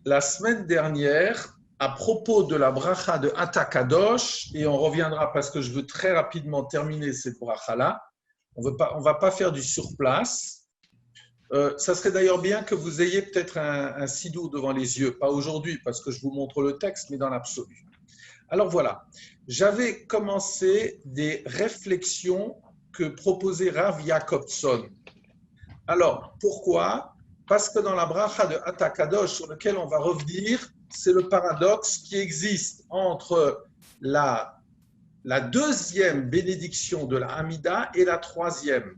La semaine dernière, à propos de la bracha de Atakadosh, et on reviendra parce que je veux très rapidement terminer cette bracha-là, on ne va pas faire du surplace. Ça serait d'ailleurs bien que vous ayez peut-être un sidour devant les yeux, pas aujourd'hui parce que je vous montre le texte, mais dans l'absolu. Alors voilà, j'avais commencé des réflexions que proposait Rav Jacobson. Alors, pourquoi? Parce que dans la bracha de Atakadosh, sur lequel on va revenir, c'est le paradoxe qui existe entre la deuxième bénédiction de la Hamida et la troisième.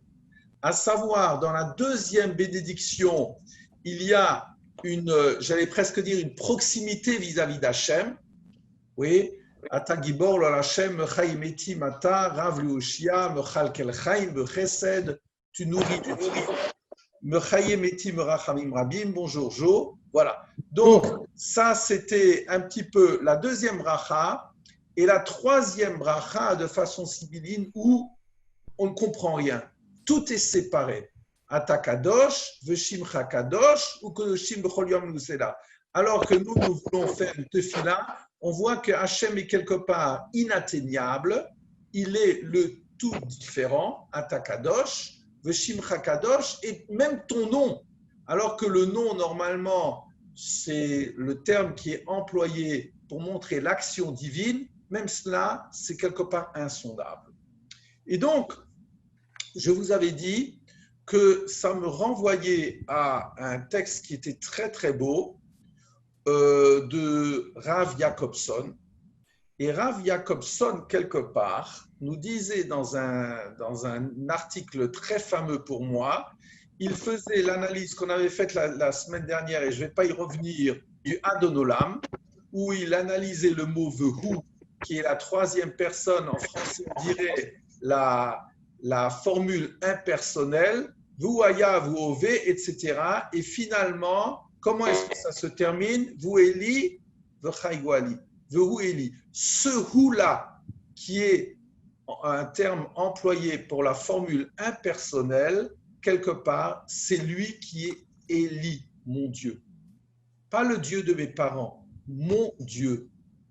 À savoir, dans la deuxième bénédiction, il y a j'allais presque dire une proximité vis-à-vis d'Hachem. Oui, Ata Gibor lo Hashem, Mechaim Etim Ata, Rav Liushia, Mechal Kel Chaim, Bechesed, tu nourris. Mechayem Etim Rachamim Rabim, bonjour Jo. Voilà. Donc, ça, c'était un petit peu la deuxième bracha. Et la troisième bracha, de façon sibylline, où on ne comprend rien. Tout est séparé. Ata Kadosh, Veshimcha Kadosh, ou Kodoshim Bechol Yom Nusela. Alors que nous voulons faire une tefila, on voit que Hachem est quelque part inatteignable. Il est le tout différent, Ata Kadosh, Veshimcha Kadosh, et même ton nom. Alors que le nom, normalement, c'est le terme qui est employé pour montrer l'action divine, même cela, c'est quelque part insondable. Et donc, je vous avais dit que ça me renvoyait à un texte qui était très très beau de Rav Jacobson. Et Rav Jacobson, quelque part, nous disait dans un article très fameux pour moi, il faisait l'analyse qu'on avait faite la semaine dernière, et je ne vais pas y revenir, du Adonolam, où il analysait le mot Vehu, qui est la troisième personne, en français on dirait la formule impersonnelle, Vuaya, Vuové, etc. Et finalement, comment est-ce que ça se termine? Vueli, Vechaïguali. Vehu Eli. Ce Hu-là, qui est un terme employé pour la formule impersonnelle, quelque part, c'est lui qui est Eli, mon Dieu. Pas le Dieu de mes parents, mon Dieu.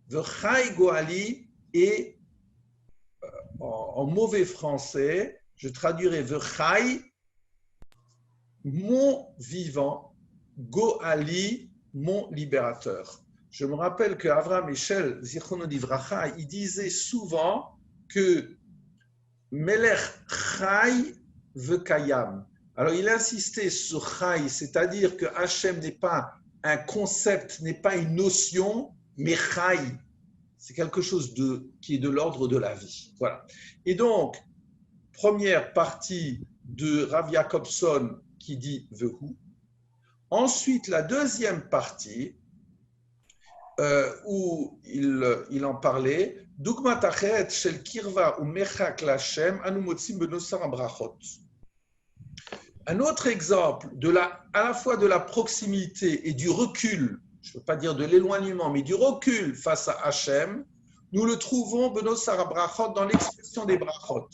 Vechaïguali est en mauvais français, je traduirai Vechai, mon vivant, Goali, mon libérateur. Je me rappelle qu'Avraham Eshel, Zichrono Livracha, il disait souvent que Melech Chai Vekayam. Alors il insistait sur Chai, c'est-à-dire que Hachem n'est pas un concept, n'est pas une notion, mais Chai. C'est quelque chose qui est de l'ordre de la vie. Voilà. Et donc, première partie de Rav Jacobson qui dit Vehu. Ensuite, la deuxième partie, où il en parlait, Dugmat achet shel kirva ou mechak lachem anu motzim benosar brachot. Un autre exemple à la fois de la proximité et du recul, je ne veux pas dire de l'éloignement, mais du recul face à Hachem, nous le trouvons benosar brachot dans l'expression des brachot,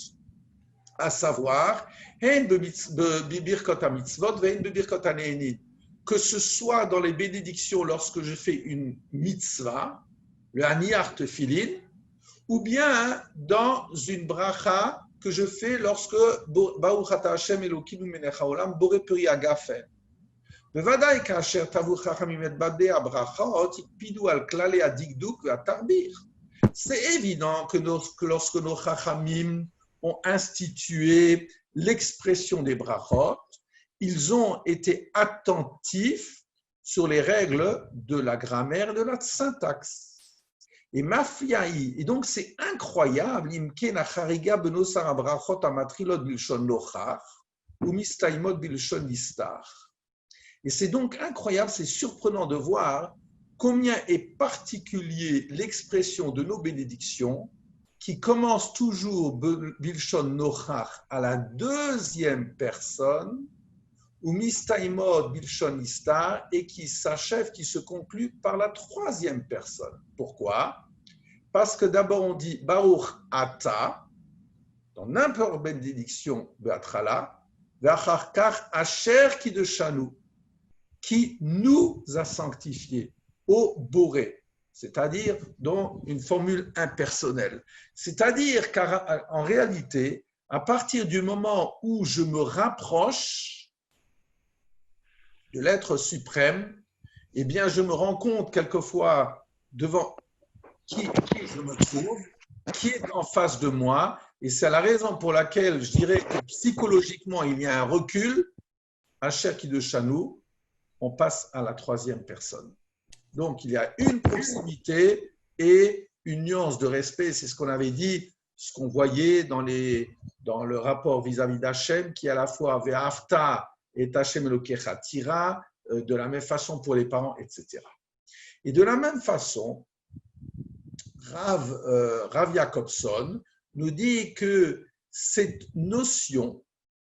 à savoir hein bebirkot hamitzvot ve'hen bebirkot haneenin. Que ce soit dans les bénédictions lorsque je fais une mitzvah, le Haniyar Tefillin, ou bien dans une bracha que je fais lorsque Baruch Ata Hashem Elokeinu melech haolam borei peri hagafen. Bevadai kasher tavu chachamim et badei habrachot ikpidu al klalei hadikduk ve'hatarbir. C'est évident que lorsque nos chachamim ont institué l'expression des brachot, ils ont été attentifs sur les règles de la grammaire et de la syntaxe. Et mafiaï, et donc c'est incroyable, imken achariga benosar abrachot amatrilot bilshon nochach ou mistaimot bilshon nistar. Et c'est donc incroyable, c'est surprenant de voir combien est particulier l'expression de nos bénédictions qui commence toujours bilshon nochach à la deuxième personne ou mistaimot bilshon nistar, et qui s'achève, qui se conclut par la troisième personne. Pourquoi? Parce que d'abord on dit Baruch Ata, dans n'importe bénédiction, Be'atrala, Ve'achar kach Asher Kiddushanu. qui nous a sanctifiés, au Boré, c'est-à-dire dans une formule impersonnelle. C'est-à-dire qu'en réalité, à partir du moment où je me rapproche de l'être suprême, eh bien, je me rends compte quelquefois devant qui je me trouve, qui est en face de moi, et c'est la raison pour laquelle je dirais que psychologiquement, il y a un recul, Asher qui de Chanou, on passe à la troisième personne. Donc, il y a une proximité et une nuance de respect, c'est ce qu'on avait dit, ce qu'on voyait dans le rapport vis-à-vis d'Hachem, qui est à la fois Ve'afta et Hachem Elokecha Tira, de la même façon pour les parents, etc. Et de la même façon, Rav Jacobson nous dit que cette notion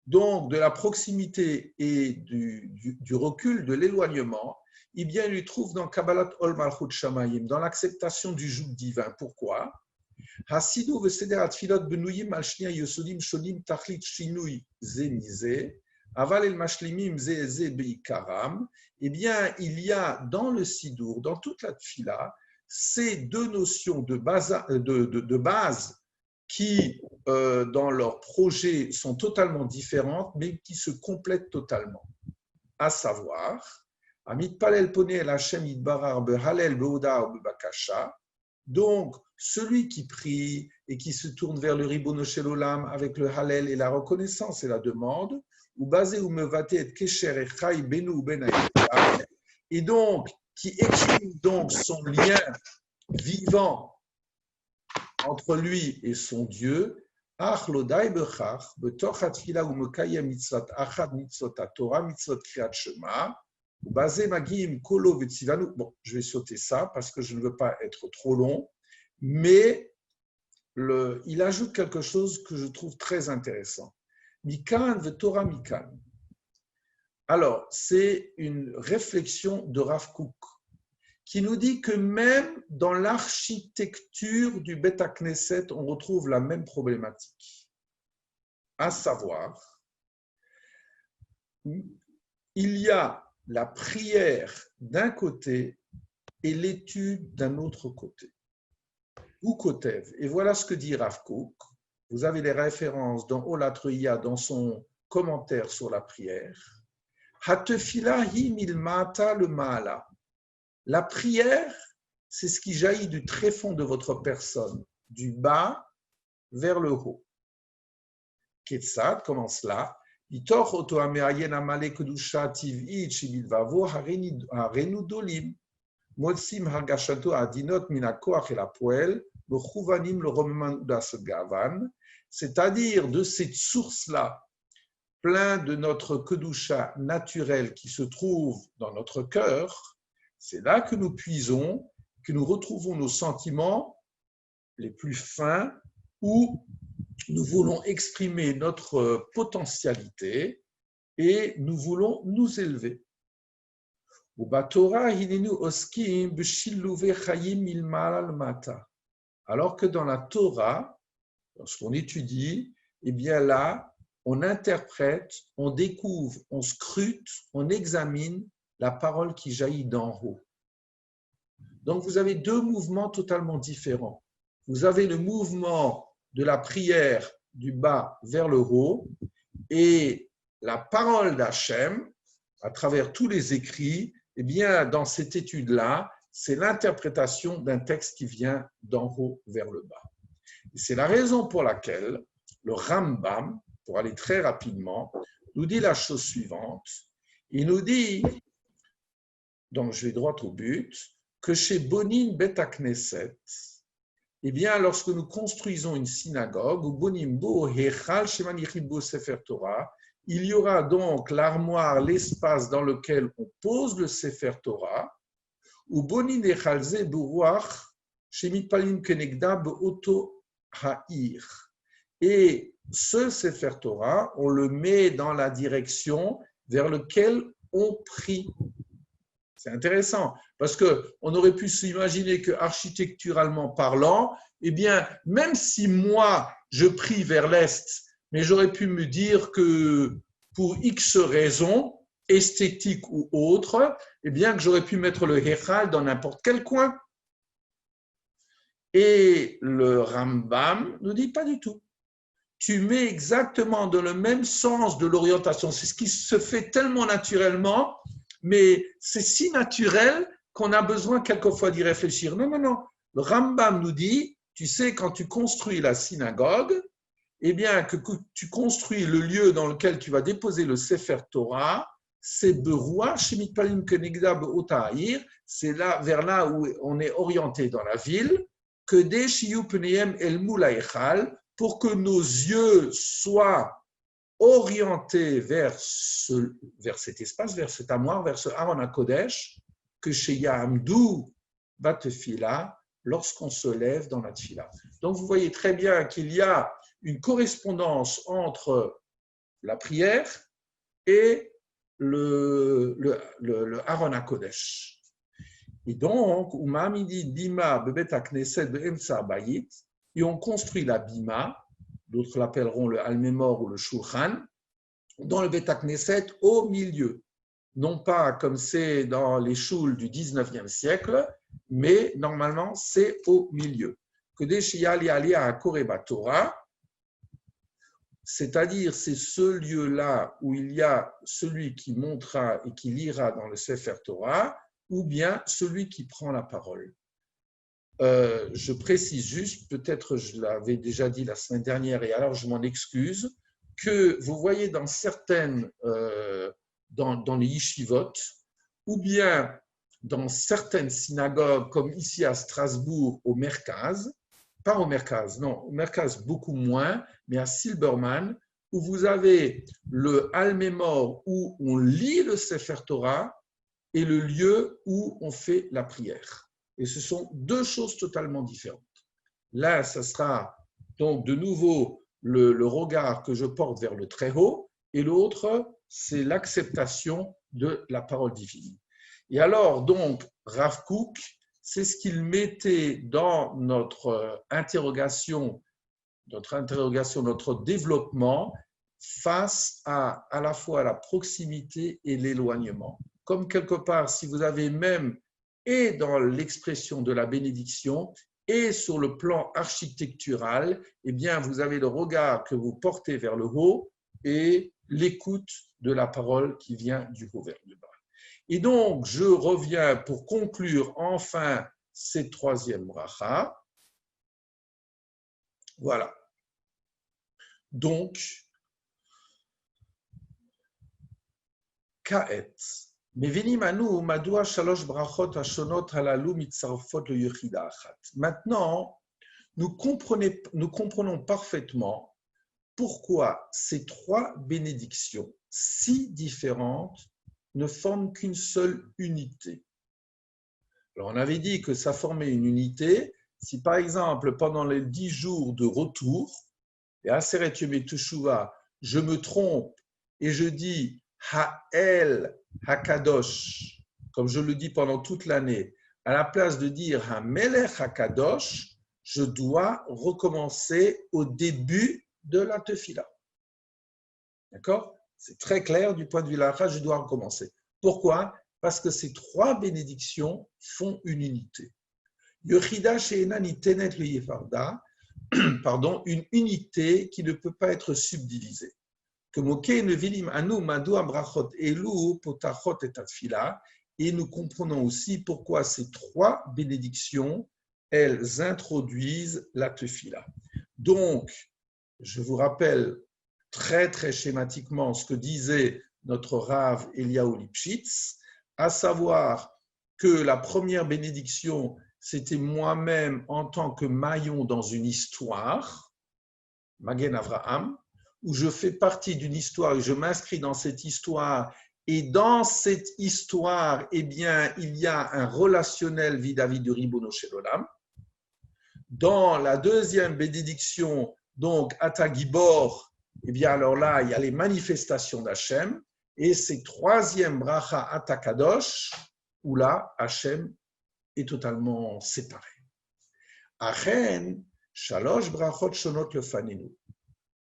donc de la proximité et du recul, de l'éloignement, eh bien, il lui trouve dans Kabbalat Ol Malchut Shamayim, dans l'acceptation du joug divin. Pourquoi? Hasidu v'seder atfilot benuyim al shnia yosodim shonim tachlit shinui ze mize, aval el mashlimim ze ze beikaram. Eh bien, il y a dans le sidour, dans toute la tfila, ces deux notions de base qui, dans leur projet, sont totalement différentes, mais qui se complètent totalement. À savoir, Amit Palel Pone El Hashem Yitbarar Behalel Beoda Bebakasha. Donc, celui qui prie et qui se tourne vers le Ribono Shel Olam avec le Halel et la reconnaissance et la demande, ou basé ou mevate et kesher echai benu ou ben ha'elam, et donc qui exprime donc son lien vivant entre lui et son Dieu, ach lodai bechach betoch hatfila ou mekayem mitzvot achad mitzvot Torah mitzvot kriyat shema basé magim kolo vetzivanu. Bon, je vais sauter ça parce que je ne veux pas être trop long, mais il ajoute quelque chose que je trouve très intéressant. Mikan veTorah mikan. Alors, c'est une réflexion de Rav Kook qui nous dit que même dans l'architecture du Beth HaKnesset, on retrouve la même problématique. À savoir, il y a la prière d'un côté et l'étude d'un autre côté. Ou Kotev. Et voilà ce que dit Rav Kook. Vous avez les références dans Olat Ruya, dans son commentaire sur la prière. Hatefila hi milmata le ma'ala. La prière, c'est ce qui jaillit du tréfond de votre personne, du bas vers le haut. Ketzad, comment cela? Itoch oto ameayen amale kedusha tiv'it shibilvavo harenu dolim. Motsim hargashato adinot minakoach el apoel bechuvanim le romandas gavan. C'est-à-dire de cette source-là, plein de notre kedusha naturel qui se trouve dans notre cœur, c'est là que nous puisons, que nous retrouvons nos sentiments les plus fins, où nous voulons exprimer notre potentialité et nous voulons nous élever. Alors que dans la Torah, lorsqu'on étudie, eh bien là, on interprète, on découvre, on scrute, on examine la parole qui jaillit d'en haut. Donc, vous avez deux mouvements totalement différents. Vous avez le mouvement de la prière du bas vers le haut et la parole d'Hachem, à travers tous les écrits, eh bien, dans cette étude-là, c'est l'interprétation d'un texte qui vient d'en haut vers le bas. Et c'est la raison pour laquelle le Rambam, pour aller très rapidement, nous dit la chose suivante. Il nous dit, donc je vais droit au but, que chez Bonin Bet HaKnesset, eh bien, lorsque nous construisons une synagogue, ou Bonim Bo Hechal Shemanichid Bo Sefer Torah, il y aura donc l'armoire, l'espace dans lequel on pose le Sefer Torah, ou Bonin Echalze Buruach Shemitpalim Kenegda Beoto Ha'ir. Et ce Sefer Torah, on le met dans la direction vers laquelle on prie. C'est intéressant, parce qu'on aurait pu s'imaginer que architecturalement parlant, eh bien, même si moi, je prie vers l'Est, mais j'aurais pu me dire que pour X raisons, esthétique ou autre, eh bien que j'aurais pu mettre le Hechal dans n'importe quel coin. Et le Rambam ne dit pas du tout. Tu mets exactement dans le même sens de l'orientation. C'est ce qui se fait tellement naturellement, mais c'est si naturel qu'on a besoin quelquefois d'y réfléchir. Non, non, non. Le Rambam nous dit, tu sais, quand tu construis la synagogue, eh bien, que tu construis le lieu dans lequel tu vas déposer le Sefer Torah, c'est Beroua, Shemitpalim Kenegda Be'otahir, c'est là, vers là où on est orienté dans la ville, que des Shiyu Pneiem El Moulaïchal, pour que nos yeux soient orientés vers cet espace, vers cet armoire, vers ce Aaron HaKodesh, que chez Yahamdou Batefila, lorsqu'on se lève dans la Tfila. Donc vous voyez très bien qu'il y a une correspondance entre la prière et le Aaron HaKodesh. Et donc, et on construit la bima, d'autres l'appelleront le Almémor ou le Shulchan, dans le Bet HaKnesset au milieu. Non pas comme c'est dans les chouls du 19e siècle, mais normalement c'est au milieu. Que des Shiyali Ali à Koreba Torah, c'est-à-dire c'est ce lieu-là où il y a celui qui montera et qui lira dans le Sefer Torah, ou bien celui qui prend la parole. Je précise juste, peut-être je l'avais déjà dit la semaine dernière et alors je m'en excuse, que vous voyez dans certaines, dans les yeshivot, ou bien dans certaines synagogues, comme ici à Strasbourg, au Merkaz, pas au Merkaz, non, au Merkaz beaucoup moins, mais à Silberman, où vous avez le Almémor où on lit le Sefer Torah et le lieu où on fait la prière. Et ce sont deux choses totalement différentes. Là, ça sera donc de nouveau le regard que je porte vers le Très-Haut, et l'autre, c'est l'acceptation de la parole divine. Et alors, donc, Rav Kook, c'est ce qu'il mettait dans notre interrogation, notre développement face à la fois la proximité et l'éloignement. Comme quelque part, si vous avez même, et dans l'expression de la bénédiction, et sur le plan architectural, eh bien, vous avez le regard que vous portez vers le haut et l'écoute de la parole qui vient du haut vers le bas. Et donc, je reviens pour conclure enfin cette troisième bracha. Voilà. Donc, Ka'et. Maintenant, nous comprenons parfaitement pourquoi ces trois bénédictions si différentes ne forment qu'une seule unité. Alors, on avait dit que ça formait une unité si, par exemple, pendant les 10 jours de retour, et Aseret Yom Teshuvah, je me trompe et je dis Ha'el Hakadosh, comme je le dis pendant toute l'année, à la place de dire Hamelech Hakadosh, je dois recommencer au début de la tefila. D'accord? C'est très clair du point de vue de la halakha, je dois recommencer. Pourquoi? Parce que ces trois bénédictions font une unité. Yochida she'ena nitenet le yefarda, pardon, une unité qui ne peut pas être subdivisée. Et nous comprenons aussi pourquoi ces trois bénédictions, elles introduisent la tefila. Donc, je vous rappelle très très schématiquement ce que disait notre Rav Eliyahu Lipschitz, à savoir que la première bénédiction, c'était moi-même en tant que maillon dans une histoire, Magen Avraham, où je fais partie d'une histoire et je m'inscris dans cette histoire. Et dans cette histoire, eh bien, il y a un relationnel vis-à-vis du Ribono Shel Olam. Dans la deuxième bénédiction, donc Ata Gibor, eh bien, alors là, il y a les manifestations d'Hachem. Et c'est troisième bracha Ata Kadosh, où là, Hachem est totalement séparé. Achen, Shalosh brachot shonot lefaninu.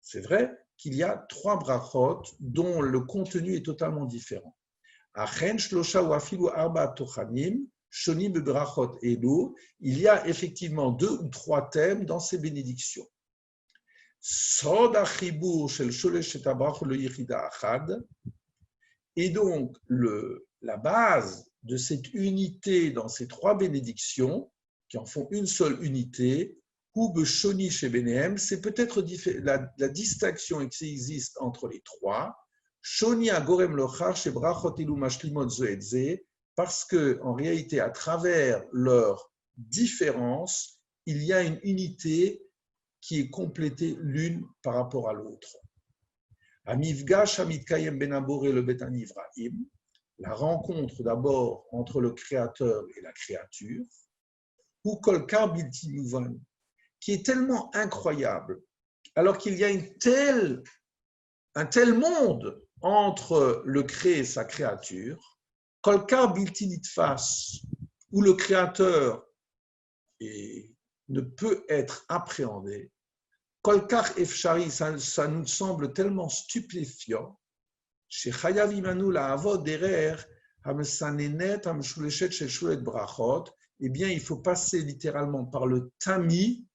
C'est vrai qu'il y a trois brachot dont le contenu est totalement différent. Achen shlosha ou afilu arba tochanim, shonim bebrachot elu. Il y a effectivement 2 ou 3 thèmes dans ces bénédictions. Sod achibur shel sholesh et abrach le yichida achad. Et donc, la base de cette unité dans ces 3 bénédictions, qui en font une seule unité, ou beshoni chez Benehem, c'est peut-être la distinction qui existe entre les 3. Shoni agorem lochar chez brachot ilu mashlimot zoedze, parce que en réalité, à travers leurs différences, il y a une unité qui est complétée l'une par rapport à l'autre. Amifgash Amitkayem Ben Abor et le Bet Anivraim, la rencontre d'abord entre le Créateur et la créature, ou Kolkar Bilti Mouvan, qui est tellement incroyable, alors qu'il y a un tel monde entre le créé et sa créature, Kolkar Bilti Nitfas, où le Créateur ne peut être appréhendé, Kolkar Efshari, ça nous semble tellement stupéfiant. Chez Chayav Imanu la Avod Derer, Hamsanenet, Hamshuleshet, Sheshulet Brachot, eh bien, il faut passer littéralement par le tamis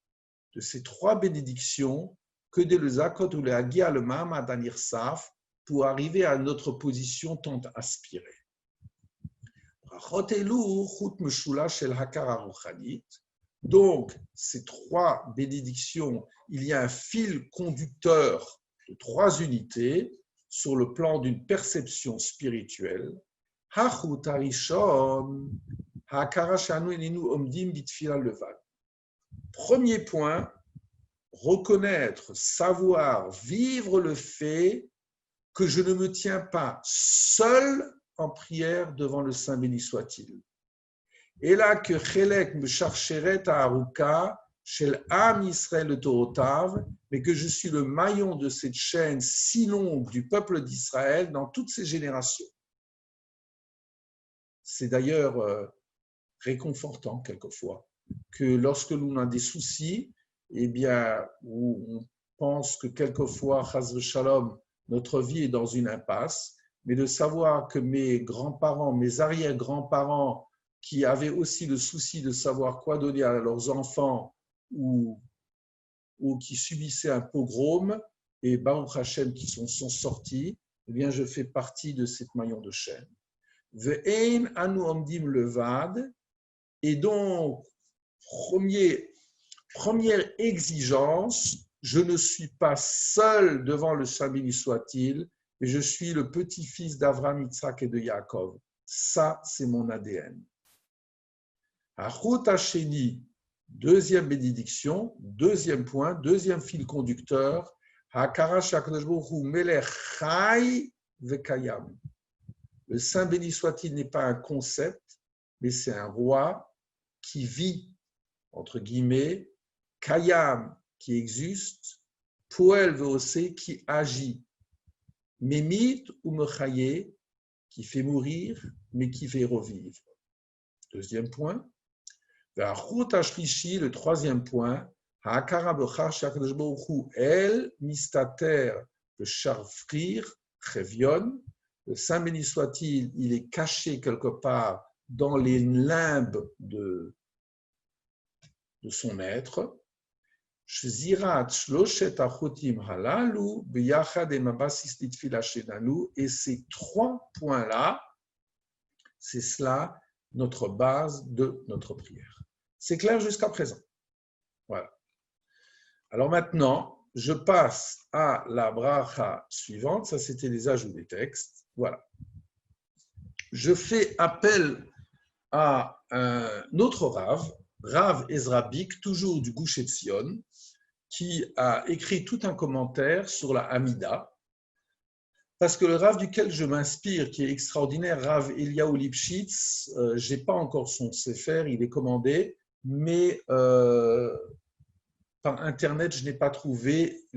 de ces 3 bénédictions que dès le Zakot ou le Hagia, le Mahamad Anirsaf, pour arriver à notre position tant aspirée. Brachot Elu, Chut Meshula Shel Hakara Ruchanit. Donc, ces 3 bénédictions, il y a un fil conducteur de 3 unités sur le plan d'une perception spirituelle. Hachut harishon, ha'akara she'anu enenu omdim bitfila levad. Premier point, reconnaître, savoir, vivre le fait que je ne me tiens pas seul en prière devant le Saint béni soit-il. Et là que Chelek me charcheret à Haruka, Shel Am Israël le Torotav, mais que je suis le maillon de cette chaîne si longue du peuple d'Israël dans toutes ses générations. C'est d'ailleurs réconfortant quelquefois que lorsque l'on a des soucis, eh bien, où on pense que quelquefois, Chas v'Shalom, notre vie est dans une impasse, mais de savoir que mes grands-parents, mes arrière-grands-parents, qui avaient aussi le souci de savoir quoi donner à leurs enfants ou qui subissaient un pogrom, et Baruch Hashem qui sont sortis, eh bien je fais partie de cette maillon de chaîne. Ve'ein anu omdim levad, et donc première exigence, je ne suis pas seul devant le Saint béni soit-il, mais je suis le petit-fils d'Avraham, Yitzhak et de Yaakov. Ça, c'est mon ADN. Achut Hasheni, deuxième bénédiction, deuxième point, deuxième fil conducteur, Hakara Shakadosh Baruch Hu Melech Chai Vekayam. Le Saint béni soit-il n'est pas un concept, mais c'est un roi qui vit, entre guillemets, Kayam, qui existe, Poel Veose, qui agit, Memit ou Mechaye, qui fait mourir, mais qui fait revivre. Deuxième point. Le troisième point, El Mistater Sharfrir Chevion. Le Saint béni soit-il, il est caché quelque part dans les limbes de son être. Et ces 3 points-là, c'est cela notre base de notre prière. C'est clair jusqu'à présent. Voilà. Alors maintenant, je passe à la bracha suivante. Ça, c'était les ajouts des textes. Voilà. Je fais appel à un autre Rav Ezra Bik, toujours du Gush Etzion, qui a écrit tout un commentaire sur la Hamida. Parce que le Rav duquel je m'inspire, qui est extraordinaire, Rav Eliyahu Lipschitz, je n'ai pas encore son Sefer, il est commandé, mais par Internet, je n'ai pas trouvé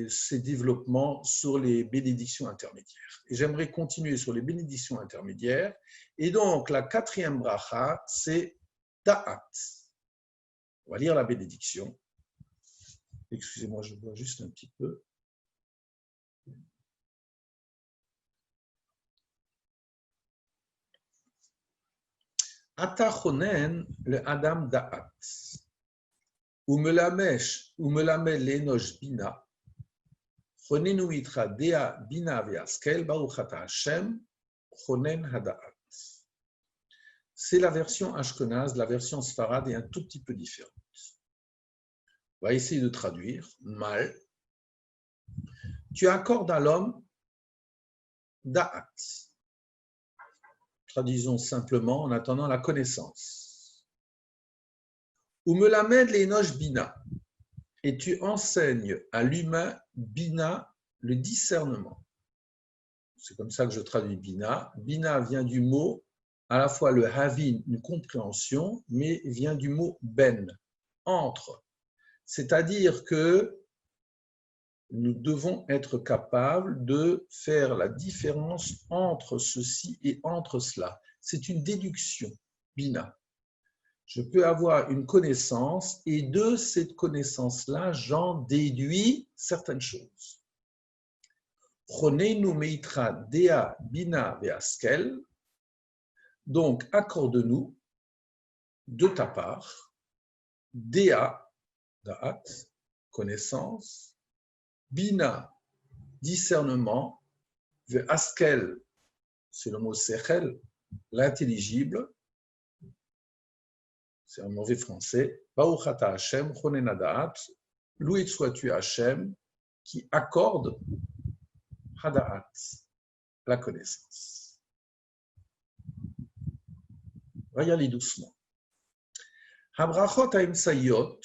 ces développements sur les bénédictions intermédiaires. Et j'aimerais continuer sur les bénédictions intermédiaires. Et donc, la 4e bracha, c'est Ta'at. On va lire la bénédiction. Excusez-moi, je bois juste un petit peu. Ata chonen le adam da'at. Umelameh le'enosh bina. Chonenu mitra dea bina ve'askel baruch ata Hashem chonen hada'at. C'est la version ashkenaz, la version sfarade est un tout petit peu différente. On va essayer de traduire. Mal. Tu accordes à l'homme da'at. Traduisons simplement en attendant la connaissance. Ou me l'amène les noches bina. Et tu enseignes à l'humain bina, le discernement. C'est comme ça que je traduis bina. Bina vient du mot, à la fois le havin, une compréhension, mais vient du mot ben, entre. C'est-à-dire que nous devons être capables de faire la différence entre ceci et entre cela. C'est une déduction, bina. Je peux avoir une connaissance et de cette connaissance-là, j'en déduis certaines choses. Chonenu meitra dea bina ve'askel. Donc, accorde-nous de ta part, dea, da'at, connaissance, bina, discernement, ve'askel, c'est le mot sechel, l'intelligible, c'est un mauvais français, baruch ata Hashem, chonen hada'at, loué sois-tu Hashem, qui accorde hada'at, la connaissance. On va y aller doucement. Habrachot ha'emsayot,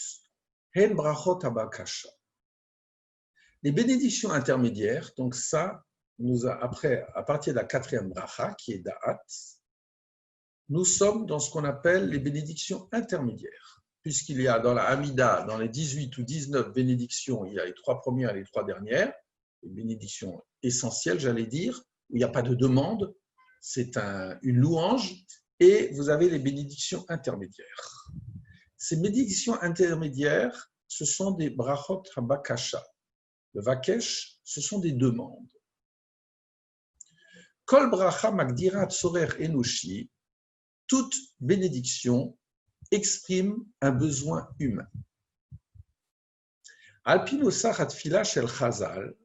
hen brachot habakasha. Les bénédictions intermédiaires, donc ça, après, à partir de la 4e bracha, qui est da'at, nous sommes dans ce qu'on appelle les bénédictions intermédiaires, puisqu'il y a dans la Hamida, dans les 18 ou 19 bénédictions, il y a les 3 premières et les 3 dernières, les bénédictions essentielles, j'allais dire, où il n'y a pas de demande, c'est une louange, et vous avez les bénédictions intermédiaires. Ces bénédictions intermédiaires, ce sont des brachot habakasha. Le vakesh, ce sont des demandes. Kol bracha magdira tzorer enoshi, toute bénédiction exprime un besoin humain. Al pi nosach hatfila shel Chazal,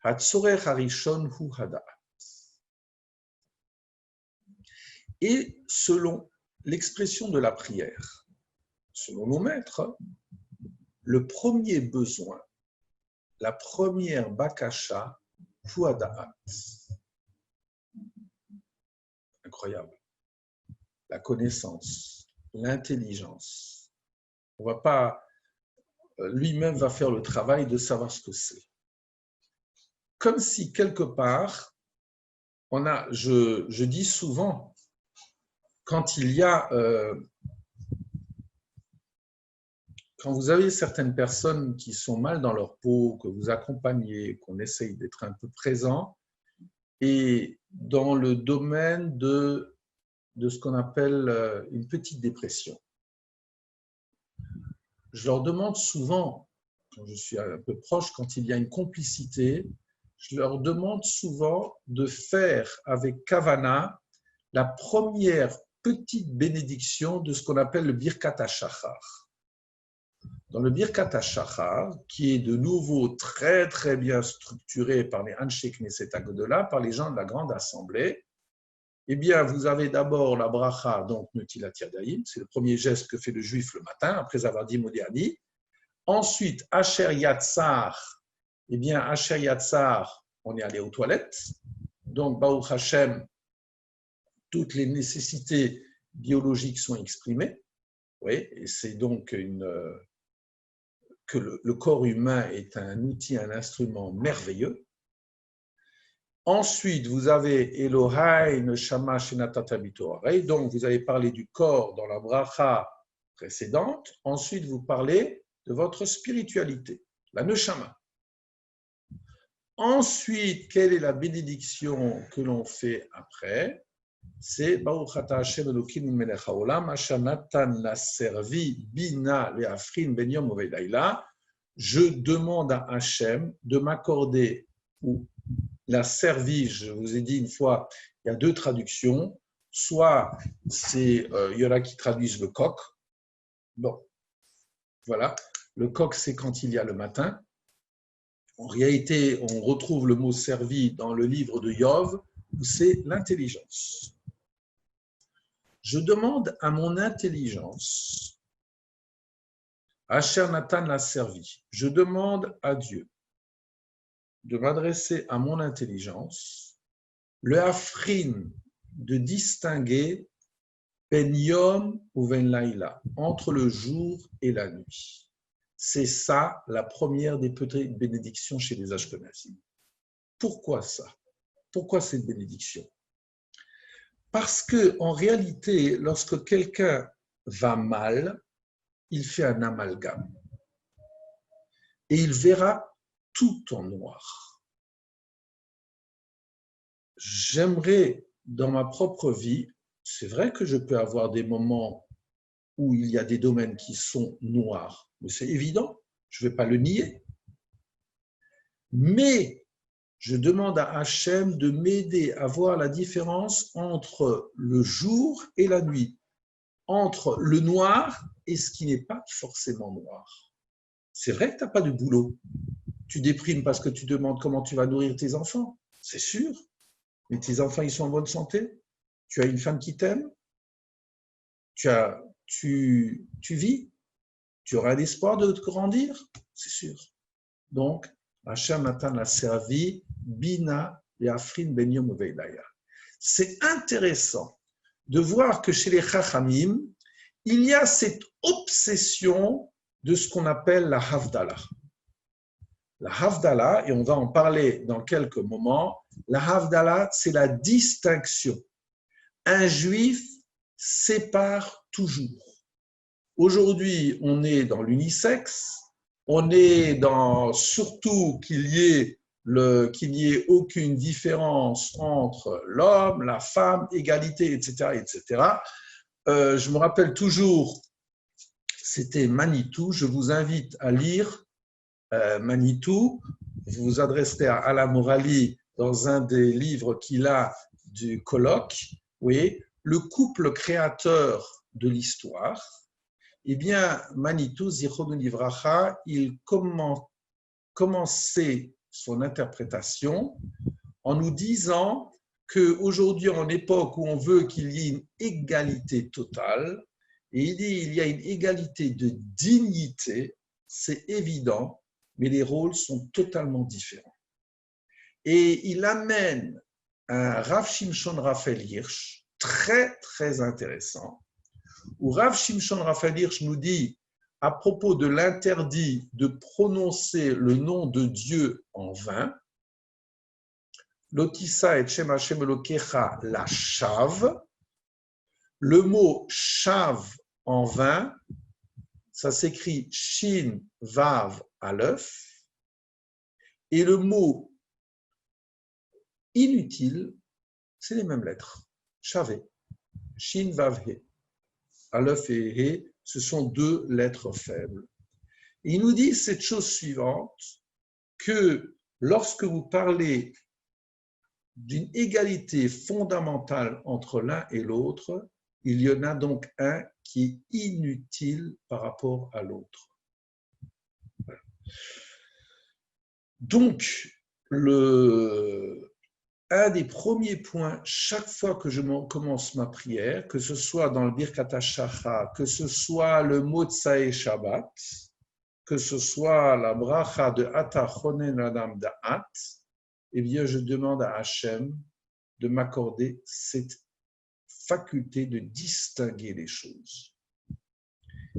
hatzorer harishon hu hada'at. Et selon l'expression de la prière, selon nos maîtres, le premier besoin, la première bakasha, hu hada'at. Incroyable. La connaissance, l'intelligence. On va pas, lui-même va faire le travail de savoir ce que c'est. Comme si quelque part, je dis souvent, quand il y a, quand vous avez certaines personnes qui sont mal dans leur peau, que vous accompagnez, qu'on essaye d'être un peu présent, et dans le domaine de ce qu'on appelle une petite dépression. Je leur demande souvent, quand je suis un peu proche, quand il y a une complicité, je leur demande souvent de faire avec Kavana la première petite bénédiction de ce qu'on appelle le Birkat HaShachar. Dans le Birkat HaShachar, qui est de nouveau très très bien structuré par les Anshe Knesset Agodola, par les gens de la Grande Assemblée, eh bien, vous avez d'abord la bracha, donc Netilat Yadayim, c'est le premier geste que fait le juif le matin, après avoir dit Modiani. Ensuite, Asher Yatsar, eh bien, Asher Yatsar, on est allé aux toilettes. Donc, Baruch Hashem, toutes les nécessités biologiques sont exprimées. Oui, et c'est donc que le corps humain est un outil, un instrument merveilleux. Ensuite, vous avez Elohai Neshama Shenatata Bitoharei, donc vous avez parlé du corps dans la bracha précédente. Ensuite, vous parlez de votre spiritualité, la Neshama. Ensuite, quelle est la bénédiction que l'on fait après? C'est Baruch Ata Hashem Elokim Melech Haolam, Asher Natan la servi Bina Leafrin Ben Yom Uvelayla. Je demande à Hashem de m'accorder, ou la servi, je vous ai dit une fois, il y a 2 traductions. soit il y en a qui traduisent le coq. Bon, voilà. Le coq, c'est quand il y a le matin. En réalité, on retrouve le mot servi dans le livre de Yov, où c'est l'intelligence. Je demande à mon intelligence, Asher Nathan l'a servi, je demande à Dieu de m'adresser à mon intelligence, le Afrin, de distinguer Ben Yom ou Ben Laïla, entre le jour et la nuit. C'est ça la première des petites bénédictions chez les Ashkenazim. Pourquoi ça? Pourquoi cette bénédiction? Parce que en réalité, lorsque quelqu'un va mal, il fait un amalgame et il verra tout en noir. J'aimerais, dans ma propre vie, c'est vrai que je peux avoir des moments où il y a des domaines qui sont noirs, mais c'est évident, je ne vais pas le nier. Mais je demande à Hachem de m'aider à voir la différence entre le jour et la nuit, entre le noir et ce qui n'est pas forcément noir. C'est vrai que tu n'as pas de boulot. Tu déprimes parce que tu demandes comment tu vas nourrir tes enfants, c'est sûr. Mais tes enfants, ils sont en bonne santé. Tu as une femme qui t'aime. Tu vis. Tu auras l'espoir de te grandir, c'est sûr. Donc, Hachem Natan l'a servi, Bina et Afrin Ben Yom Veilaya. C'est intéressant de voir que chez les Chachamim, il y a cette obsession de ce qu'on appelle la Havdalah. La Havdalah, et on va en parler dans quelques moments, la Havdalah, c'est la distinction. Un juif sépare toujours. Aujourd'hui, on est dans l'unisexe, on est dans surtout qu'il y ait aucune différence entre l'homme, la femme, égalité, etc., etc. Je me rappelle toujours, c'était Manitou. Je vous invite à lire Manitou. Vous vous adresserez à Alain Morali dans un des livres qu'il a du colloque. Oui, le couple créateur de l'histoire. Eh bien, Manitou, Zichron Livracha, il commençait son interprétation en nous disant qu'aujourd'hui, en époque où on veut qu'il y ait une égalité totale, et il dit il y a une égalité de dignité, c'est évident, mais les rôles sont totalement différents. Et il amène un Rav Shimshon Raphaël Hirsch, très, très intéressant, où Rav Shimshon Raphaël Hirsch nous dit, à propos de l'interdit de prononcer le nom de Dieu en vain, Lotissa et Shem Hashem Elokecha la shav, le mot shav en vain, ça s'écrit Shin Vav Aleph, et le mot inutile, c'est les mêmes lettres, shavé, Shin Vav He. Aleph et He, ce sont deux lettres faibles. Et il nous dit cette chose suivante, que lorsque vous parlez d'une égalité fondamentale entre l'un et l'autre, il y en a donc un qui est inutile par rapport à l'autre. Voilà. Donc, un des premiers points, chaque fois que je commence ma prière, que ce soit dans le Birkat HaShachar, que ce soit le Motsai Shabbat, que ce soit la bracha de Ata Chonen Adam Da'at, eh bien, je demande à Hachem de m'accorder cette faculté de distinguer les choses.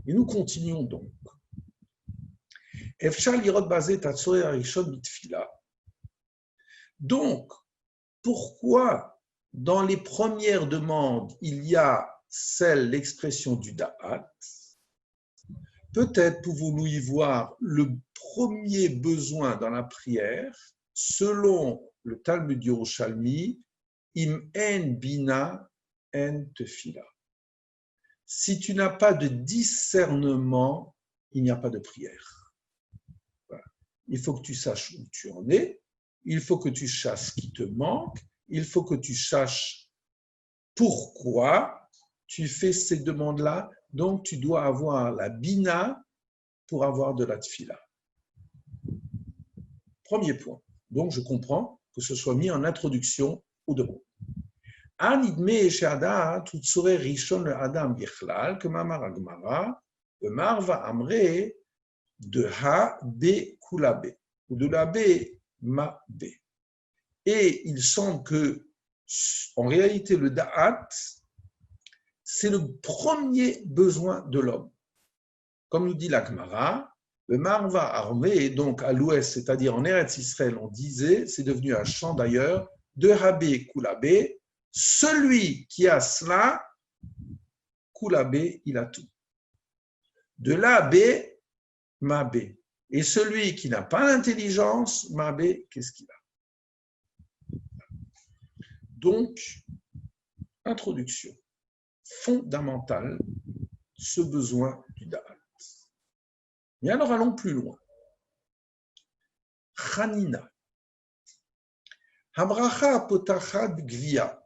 Et nous continuons donc. Donc, pourquoi dans les premières demandes, il y a l'expression du Da'at? Peut-être pouvons-nous y voir le premier besoin dans la prière, selon le Talmud Yerushalmi, Im en bina en tefila. Si tu n'as pas de discernement, il n'y a pas de prière. Voilà. Il faut que tu saches où tu en es, il faut que tu saches ce qui te manque, il faut que tu saches pourquoi tu fais ces demandes-là. Donc, tu dois avoir la bina pour avoir de la tfila. Premier point. Donc, je comprends que ce soit mis en introduction ou demande. Anidme she'adat utzore rishon le'adam bichlal k'mamar hagmara b'marva amre de ha be kulabe ou de la be ma be. Et il semble que, en réalité, le da'at, c'est le premier besoin de l'homme. Comme nous dit la Gemara, le marva armé, donc à l'ouest, c'est-à-dire en Eretz Israël, on disait, c'est devenu un chant d'ailleurs, de Rabé Koulabé, celui qui a cela, Koulabé, il a tout. De l'Abé, Mabé. Et celui qui n'a pas l'intelligence, Mabé, qu'est-ce qu'il a? Donc, introduction fondamentale, ce besoin du da'at. Mais alors allons plus loin. Chanina. Habracha potachad gvia.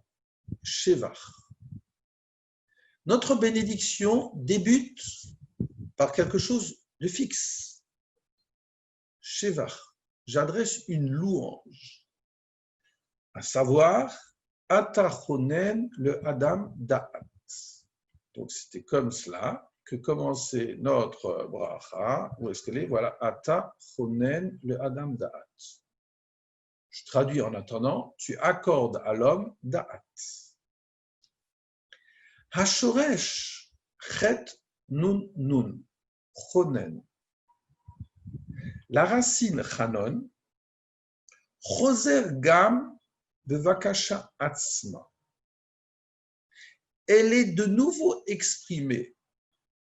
Shevach. Notre bénédiction débute par quelque chose de fixe. Shevach. J'adresse une louange. À savoir, Atachonen le Adam Da'at. Donc c'était comme cela que commençait notre bracha. Où est-ce qu'elle est? Voilà, Atachonen le Adam Da'at. Je traduis en attendant, tu accordes à l'homme Da'at. Hashoresh Chet Nun Nun. Chonen. La racine Chanon, Choser Gam Bevakasha Atzma. Elle est de nouveau exprimée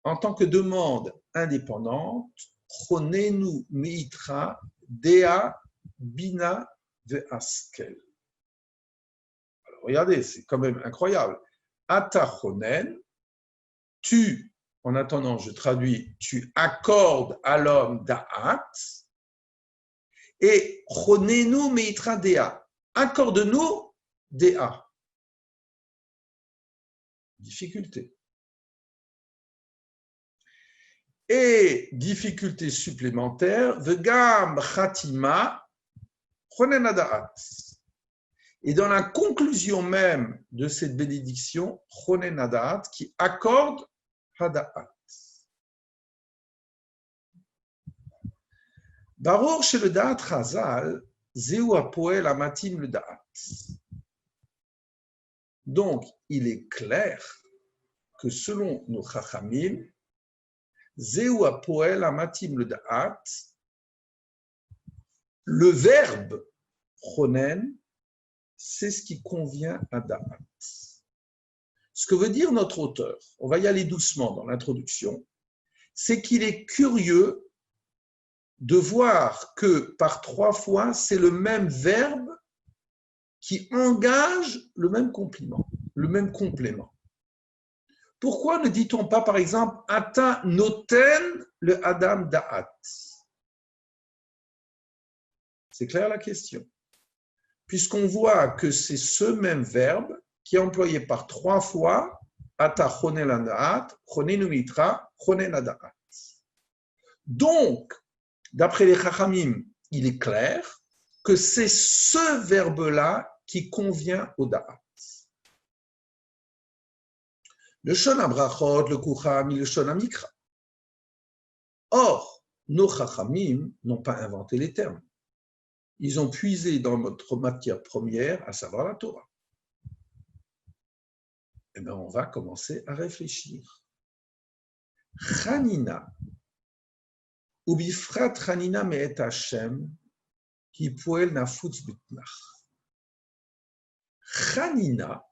en tant que demande indépendante, Chonenu Meitra Dea Bina Ve'askel. Alors regardez, c'est quand même incroyable. Atachonen, tu, en attendant, je traduis, tu accordes à l'homme Da'at, et Chonenu Meitra Dea, accorde-nous Dea. Difficulté. Et difficulté supplémentaire, Vegam Khatima, Chonen Da'at. Et dans la conclusion même de cette bénédiction, Chonen Da'at, qui accorde Hada'at. Baror chez le Da'at Chazal, Zeu Apoel Amatim le Da'at. Donc, il est clair que selon nos Chachamim, Zeu Apoel Amatim le Da'at, le verbe Chonen, c'est ce qui convient à Da'at. Ce que veut dire notre auteur, on va y aller doucement dans l'introduction, c'est qu'il est curieux de voir que par 3 fois, c'est le même verbe qui engage le même compliment, le même complément. Pourquoi ne dit-on pas, par exemple, Ata noten le Adam Da'at? C'est clair la question. Puisqu'on voit que c'est ce même verbe qui est employé par 3 fois, Ata chonen la Da'at, chonen umitra, chonen la Da'at. Donc, d'après les Chachamim, il est clair que c'est ce verbe-là qui convient au Da'at. Le Shon HaBrachot, le Kucham, le Shon HaMikra. Or, nos Chachamim n'ont pas inventé les termes. Ils ont puisé dans notre matière première, à savoir la Torah. Eh bien, on va commencer à réfléchir. Chanina, ou bifrat Chanina me'et Hashem, ki poel nafutz bitnach. Chanina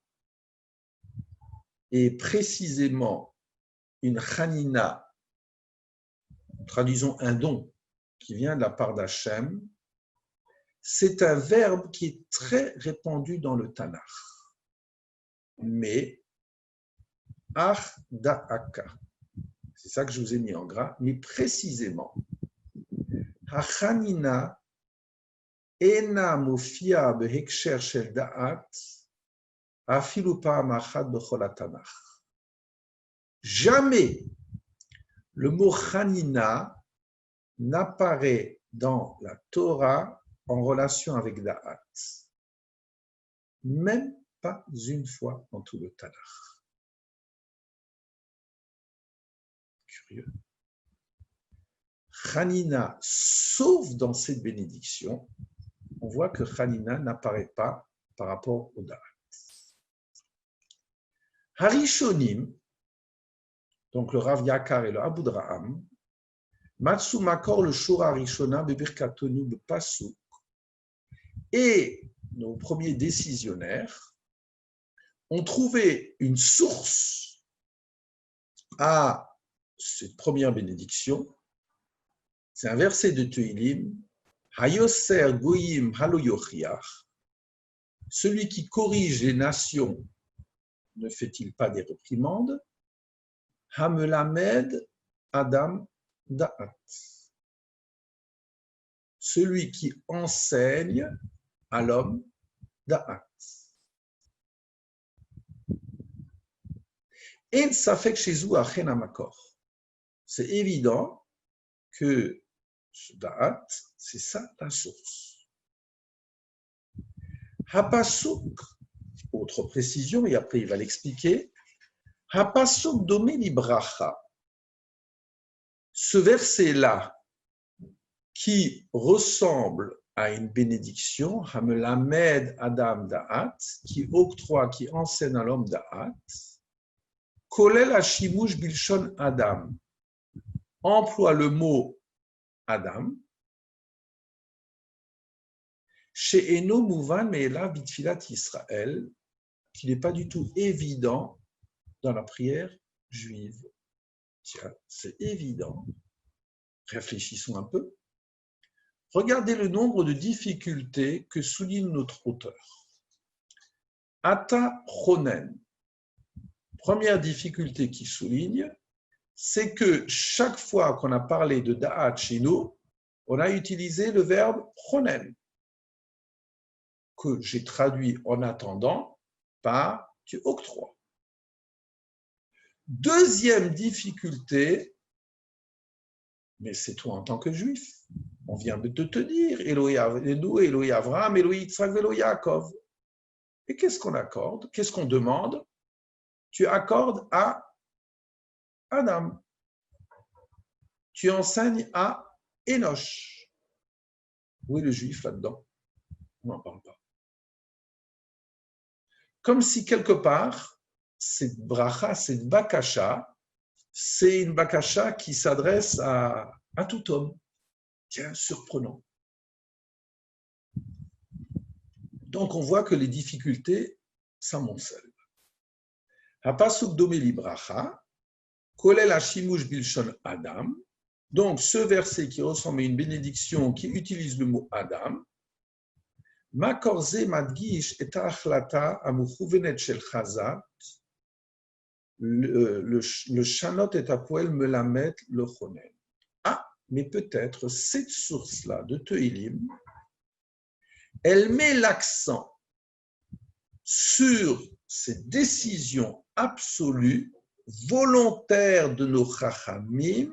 est précisément une Chanina, traduisons un don, qui vient de la part d'Hachem. C'est un verbe qui est très répandu dans le Tanakh. Mais, ach da'aka, c'est ça que je vous ai mis en gras, mais précisément, hachanina ena mofia beheksher shel da'at Afilu pa'am achad bechol hatanach. Jamais le mot Hanina n'apparaît dans la Torah en relation avec Da'at. Même pas une fois dans tout le Tanakh. Curieux. Hanina, sauf dans cette bénédiction, on voit que Hanina n'apparaît pas par rapport au Da'at. Harishonim, donc le Rav Yakar et le Abudraham, Matsu Makor le Shura Harishona Bebirkatonu Bepasuk, et nos premiers décisionnaires ont trouvé une source à cette première bénédiction. C'est un verset de Teilim, Hayoser Goyim Halo Yochiach, celui qui corrige les nations ne fait-il pas des réprimandes? Hamelamed Adam Da'at, celui qui enseigne à l'homme Da'at. En safek shezu achen hamakor. C'est évident que ce Da'at, c'est ça la source. Hapasuk, autre précision, et après il va l'expliquer. Hapasuk domé libracha. Ce verset-là, qui ressemble à une bénédiction, Hamelamed Adam Da'at, qui octroie, qui enseigne à l'homme Da'at, Kolel Hashimush Bilshon Adam, emploie le mot Adam, chez Eno Mouvan Me'ela Bitfilat Israël, qui n'est pas du tout évident dans la prière juive. Tiens, c'est évident. Réfléchissons un peu. Regardez le nombre de difficultés que souligne notre auteur. Ata Chonen. Première difficulté qu'il souligne, c'est que chaque fois qu'on a parlé de Da'at chez nous, on a utilisé le verbe Chonen, que j'ai traduit en attendant par tu octroies. Deuxième difficulté, mais c'est toi en tant que juif. On vient de te dire, Elohim Avraham, Elohim Yitzhak, Elohim Yaakov. Et qu'est-ce qu'on accorde? Qu'est-ce qu'on demande? Tu accordes à Adam. Tu enseignes à Enoch. Où est le juif là-dedans? On n'en parle pas. Comme si quelque part, cette bracha, cette bakasha, c'est une bakasha qui s'adresse à tout homme. Tiens, surprenant. Donc, on voit que les difficultés s'amoncellent. Hapasuk domeli bracha, kolel hashimush bilshon Adam. Donc, ce verset qui ressemble à une bénédiction qui utilise le mot Adam, Makorze madgish et achlata amuchuvenet shel chazat, le shanot et apoel melamet le chonen. Ah, mais peut-être cette source-là de Teilim, elle met l'accent sur cette décision absolue, volontaire de nos chachamim,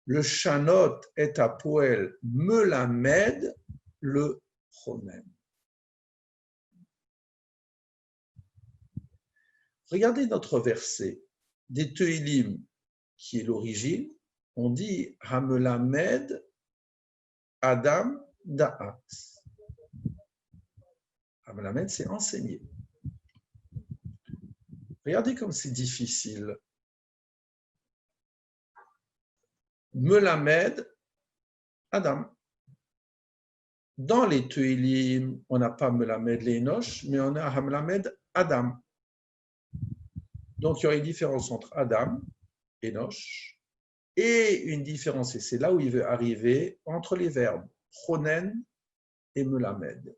le shanot et apoel melamed le chonen. Regardez notre verset des Teilim, qui est l'origine. On dit Hamelamed Adam Da'at. Hamelamed, c'est enseigner. Regardez comme c'est difficile. Melamed Adam. Dans les Teilim, on n'a pas Melamed l'Enoch, mais on a Hamelamed Adam. Donc, il y aurait une différence entre Adam, Enoch, et une différence, et c'est là où il veut arriver, entre les verbes chonen et melamed.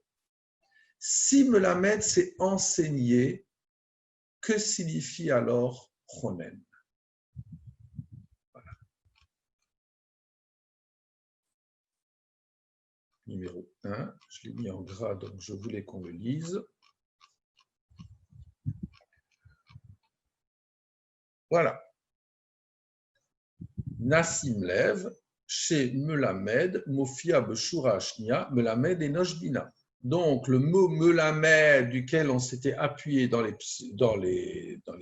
Si melamed, c'est enseigner, que signifie alors chonen? Voilà. Numéro 1, je l'ai mis en gras, donc je voulais qu'on le lise. Voilà. Nassim Lev, chez Melamed, Mofia Beshura Ashnia, Melamed et Noshbina. Donc, le mot Melamed, duquel on s'était appuyé dans les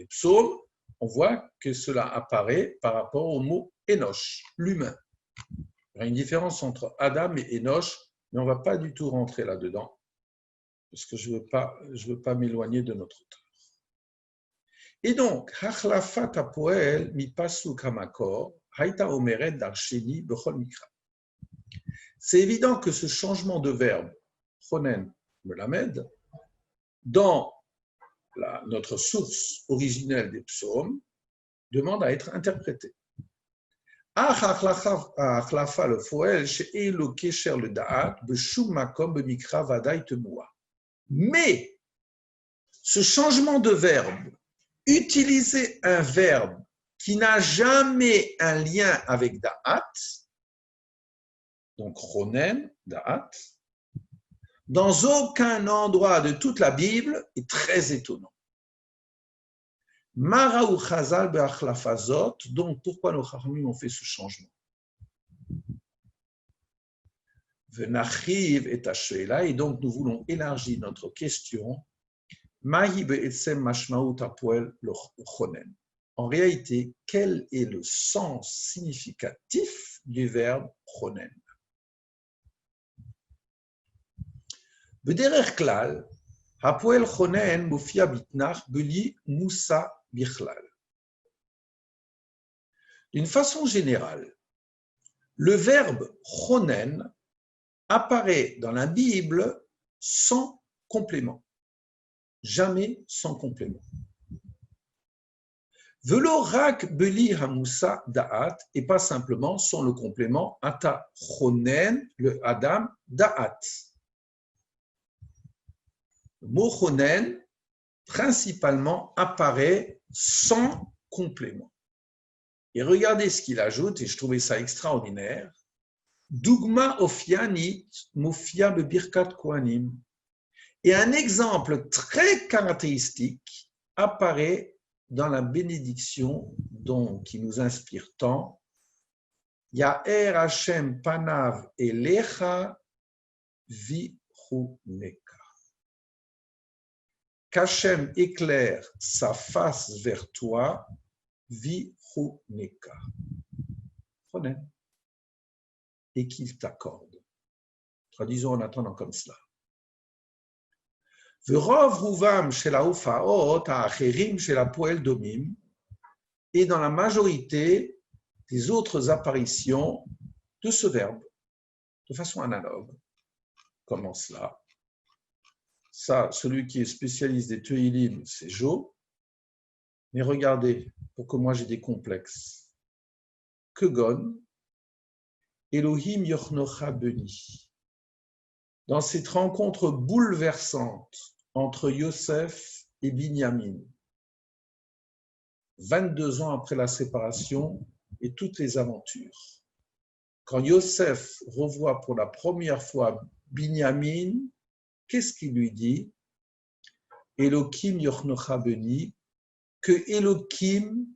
psaumes, on voit que cela apparaît par rapport au mot Enoch, l'humain. Il y a une différence entre Adam et Enoch, mais on ne va pas du tout rentrer là-dedans, parce que je ne veux pas m'éloigner de notre auteur. Et donc, Hachlafat Apoel mi pasuk hamakor, haïta omeret darsheni bechol mikra. C'est évident que ce changement de verbe, chonen melamed, dans notre source originelle des psaumes, demande à être interprété. Hachlafa le foel she'elo kesher le da'at beshum makom b'mikra vadaï temoua. Mais ce changement de verbe, utiliser un verbe qui n'a jamais un lien avec da'at, donc chonen, da'at, dans aucun endroit de toute la Bible est très étonnant. Maraou chazal be'achlafazot, donc pourquoi nos Chachamim ont fait ce changement? Venachiv et Ashela, et donc nous voulons élargir notre question. Mahi be'etzem mashmaut apoel chonen. En réalité, quel est le sens significatif du verbe chonen? B'derech klal, apoel chonen mufia bitnach beli musa bichlal. D'une façon générale, le verbe chonen apparaît dans la Bible sans complément. Jamais sans complément. Velo rak beli hamusa da'at, et pas simplement sans le complément ata chonen, le adam da'at. Le mot chonen, principalement, apparaît sans complément. Et regardez ce qu'il ajoute, et je trouvais ça extraordinaire. Dougma ofianit mofia bebirkat kohanim. Et un exemple très caractéristique apparaît dans la bénédiction qui nous inspire tant. Ya'er Hashem panav elecha vichuneka. Qu'Hachem éclaire sa face vers toi, vichuneka. Et qu'il t'accorde. Traduisons en attendant comme cela. V'rov ruvam shel haofaot ha'acherim shel hapoel domim, et dans la majorité des autres apparitions de ce verbe, de façon analogue. Comment cela? Ça, celui qui est spécialiste des Teilim, c'est Jo. Mais regardez, pour que moi j'ai des complexes. Kegon, Elohim yochnocha beni. Dans cette rencontre bouleversante entre Yosef et Binyamin, 22 ans après la séparation et toutes les aventures. Quand Yosef revoit pour la première fois Binyamin, qu'est-ce qu'il lui dit? Elohim yochnocha beni, que Elohim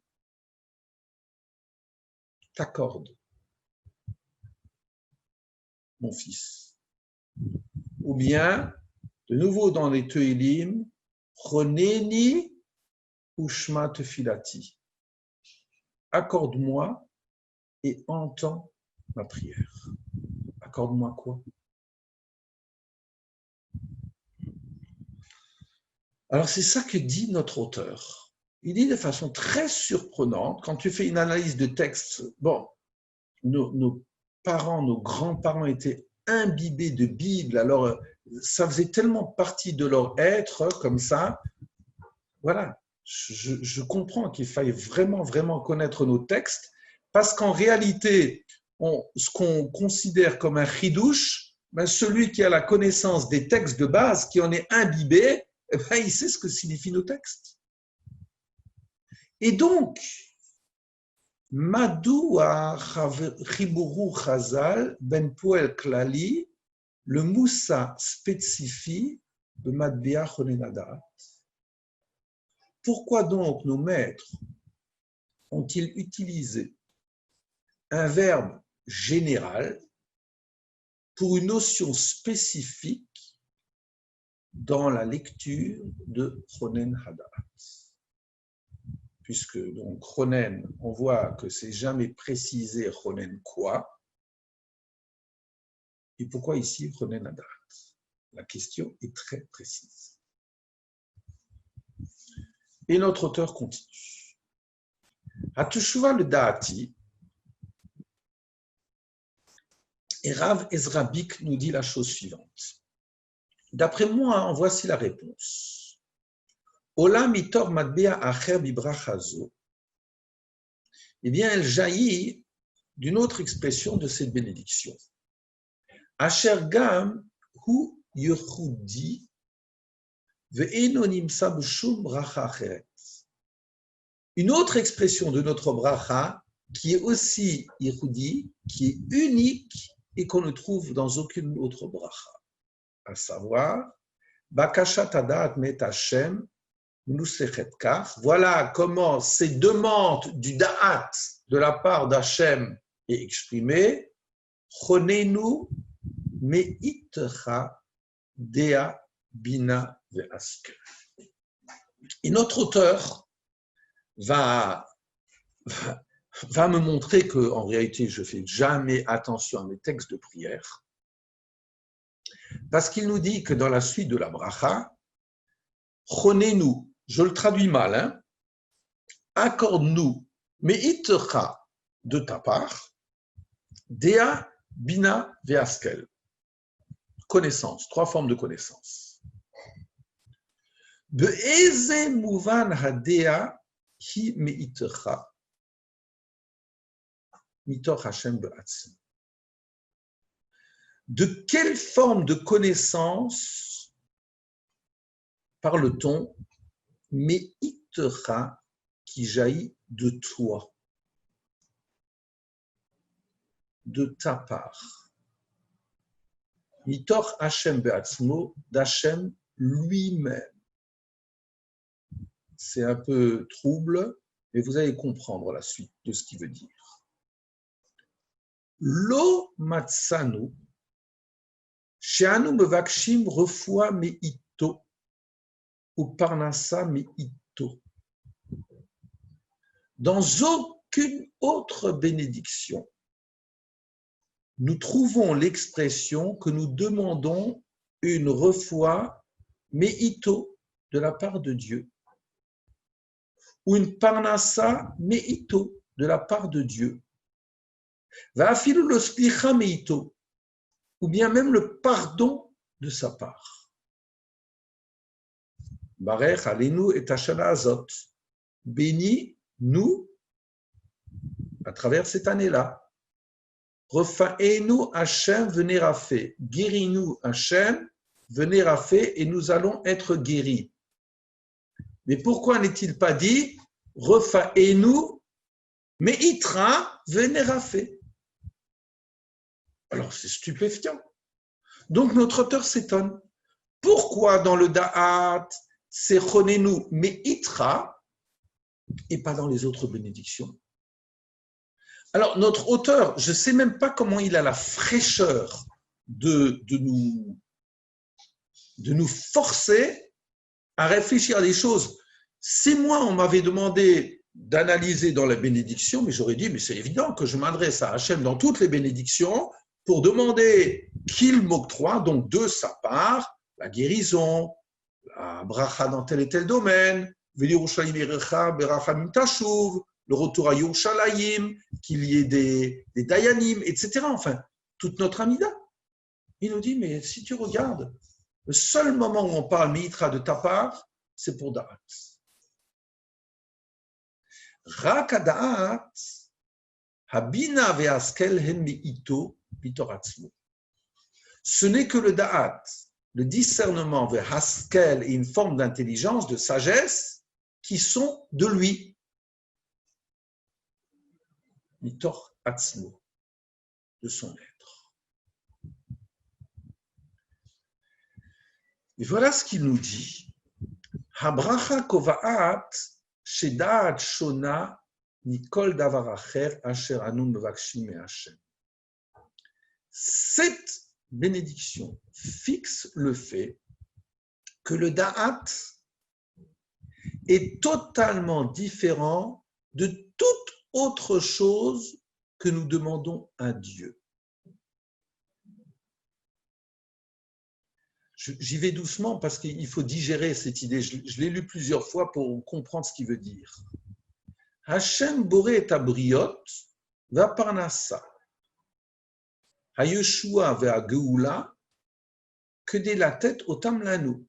t'accorde, mon fils. Ou bien, de nouveau dans les Teilim, Roneni ushma tefilati. Accorde-moi et entends ma prière. Accorde-moi quoi? Alors c'est ça que dit notre auteur. Il dit de façon très surprenante, quand tu fais une analyse de texte, bon, nos parents, nos grands-parents étaient imbibés de Bible, alors ça faisait tellement partie de leur être, comme ça. Voilà, je comprends qu'il faille vraiment, vraiment connaître nos textes, parce qu'en réalité, ce qu'on considère comme un chidouche, ben celui qui a la connaissance des textes de base, qui en est imbibé, ben il sait ce que signifient nos textes. Et donc, Madoua Chiburu Chazal Ben Poel Klali, le Moussa spécifie de Madbia Chonenadat. Pourquoi donc nos maîtres ont-ils utilisé un verbe général pour une notion spécifique dans la lecture de Ronen Hadaat. Puisque donc Ronen, on voit que c'est jamais précisé Ronen quoi, et pourquoi ici Ronen Hadaat? La question est très précise. Et notre auteur continue. Hateshuva le Daati, et Rav Ezra Bick nous dit la chose suivante. D'après moi, voici la réponse. Olam itor matbea acher bibrachazo. Eh bien, elle jaillit d'une autre expression de cette bénédiction. Asher gam hu yechudi ve'eno nimsa b'shum bracha acheret. Une autre expression de notre bracha qui est aussi yechudi, qui est unique et qu'on ne trouve dans aucune autre bracha. À savoir, Bakashat Hadat Met Hashem Nusechet Kach. Voilà comment ces demandes du Da'at de la part d'Hachem est exprimée. Chonenu Meitcha Dea Bina Ve'askel. Et notre auteur va me montrer qu'en réalité, je ne fais jamais attention à mes textes de prière. Parce qu'il nous dit que dans la suite de la bracha, Chonenu, je le traduis mal, accorde-nous, meitcha de ta part, dea, bina, veaskel. Connaissance, 3 formes de connaissance. Be'eze mouvan hadea hi meitcha, mitoch Hashem be'atzim. De quelle forme de connaissance parle-t-on, mais itera qui jaillit de toi, de ta part. Mitor Hashem be'atzmo, d'Hashem lui-même. C'est un peu trouble, mais vous allez comprendre la suite de ce qu'il veut dire. Lo matsanu, she'anu mevakshim refoua me'ito, ou parnassa me'ito. Dans aucune autre bénédiction, nous trouvons l'expression que nous demandons une refoua me'ito de la part de Dieu, ou une parnassa me'ito de la part de Dieu. Va'afilu lo slicha me'ito, ou bien même le pardon de sa part. Barech alenu et hashana azot. Bénis nous à travers cette année-là. Refa'enu Hashem venerafé. Guéris-nous Hashem venerafé et nous allons être guéris. Mais pourquoi n'est-il pas dit Refa'enu me'itra venerafé? Alors c'est stupéfiant. Donc notre auteur s'étonne. Pourquoi dans le Da'at c'est Chonenu me'itra et pas dans les autres bénédictions? Alors, notre auteur, je ne sais même pas comment il a la fraîcheur de nous forcer à réfléchir à des choses. Si moi, on m'avait demandé d'analyser dans la bénédiction, mais j'aurais dit, mais c'est évident que je m'adresse à Hachem dans toutes les bénédictions pour demander qu'il m'octroie, donc de sa part, la guérison, la bracha dans tel et tel domaine, le retour à Yerushalayim, qu'il y ait des Dayanim, etc. Enfin, toute notre Amida. Il nous dit, mais si tu regardes, le seul moment où on parle Mitra de ta part, c'est pour Da'at. Rak Da'at, Habina ve'askel hen mi'ito bitoratzmo. Ce n'est que le Da'at, le discernement vers Haskel et une forme d'intelligence, de sagesse, qui sont de lui. Mitor Atzmo, de son être. Et voilà ce qu'il nous dit. Habracha kova'at shedaat shona Nikol davar acher asher anu mevakshim me Hashem. Cette bénédiction fixe le fait que le da'at est totalement différent de toute autre chose que nous demandons à Dieu. J'y vais doucement parce qu'il faut digérer cette idée. Je l'ai lu plusieurs fois pour comprendre ce qu'il veut dire. Hashem boré et abriot va parnassa. Hayeshua ve'a geoula que dès la tête au tamlanu.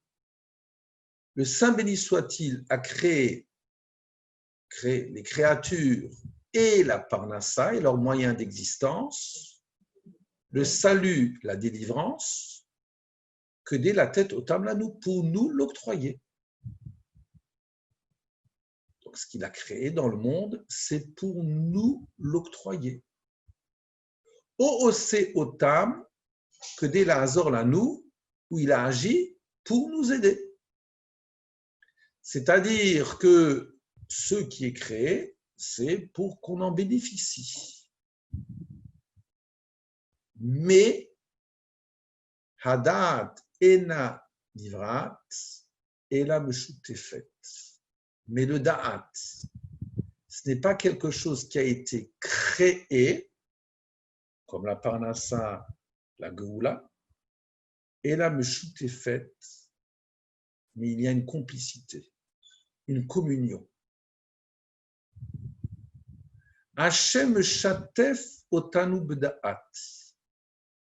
Le Saint béni soit-il a créé les créatures et la parnassa et leurs moyens d'existence, le salut, la délivrance, que dès la tête au tamlanu pour nous l'octroyer. Donc ce qu'il a créé dans le monde, c'est pour nous l'octroyer. O-O-C Otam, que dès la Hazor Lanu, où il a agi pour nous aider. C'est-à-dire que ce qui est créé, c'est pour qu'on en bénéficie. Mais, Hadat ena livrat, ela meshutefet. Mais le da'at, ce n'est pas quelque chose qui a été créé, comme la parnassa, la geoula, ela meshutefet, mais il y a une complicité, une communion. Hashem shatef otanu b'da'at,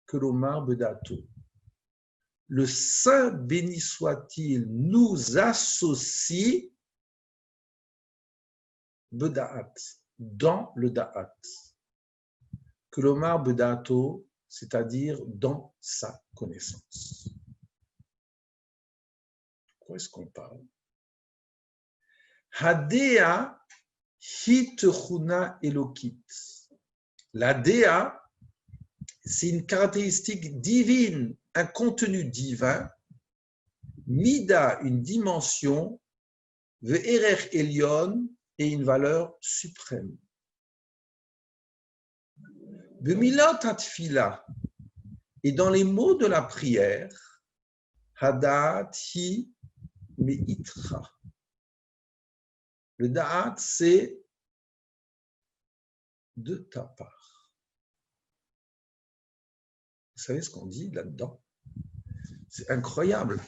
kelomar b'da'ato. Le Saint béni soit-il nous associe b'da'at, dans le da'at. Kelomar b'da'ato, c'est-à-dire dans sa connaissance. De quoi est-ce qu'on parle? Hadea Hitchuna Elokit. La Déa, c'est une caractéristique divine, un contenu divin, Mida, une dimension, Ve'erer Elion, et une valeur suprême. Bemilot Hatfila, et dans les mots de la prière, Hadat Hi Meitra. Le da'at, c'est de ta part. Vous savez ce qu'on dit là-dedans? C'est incroyable.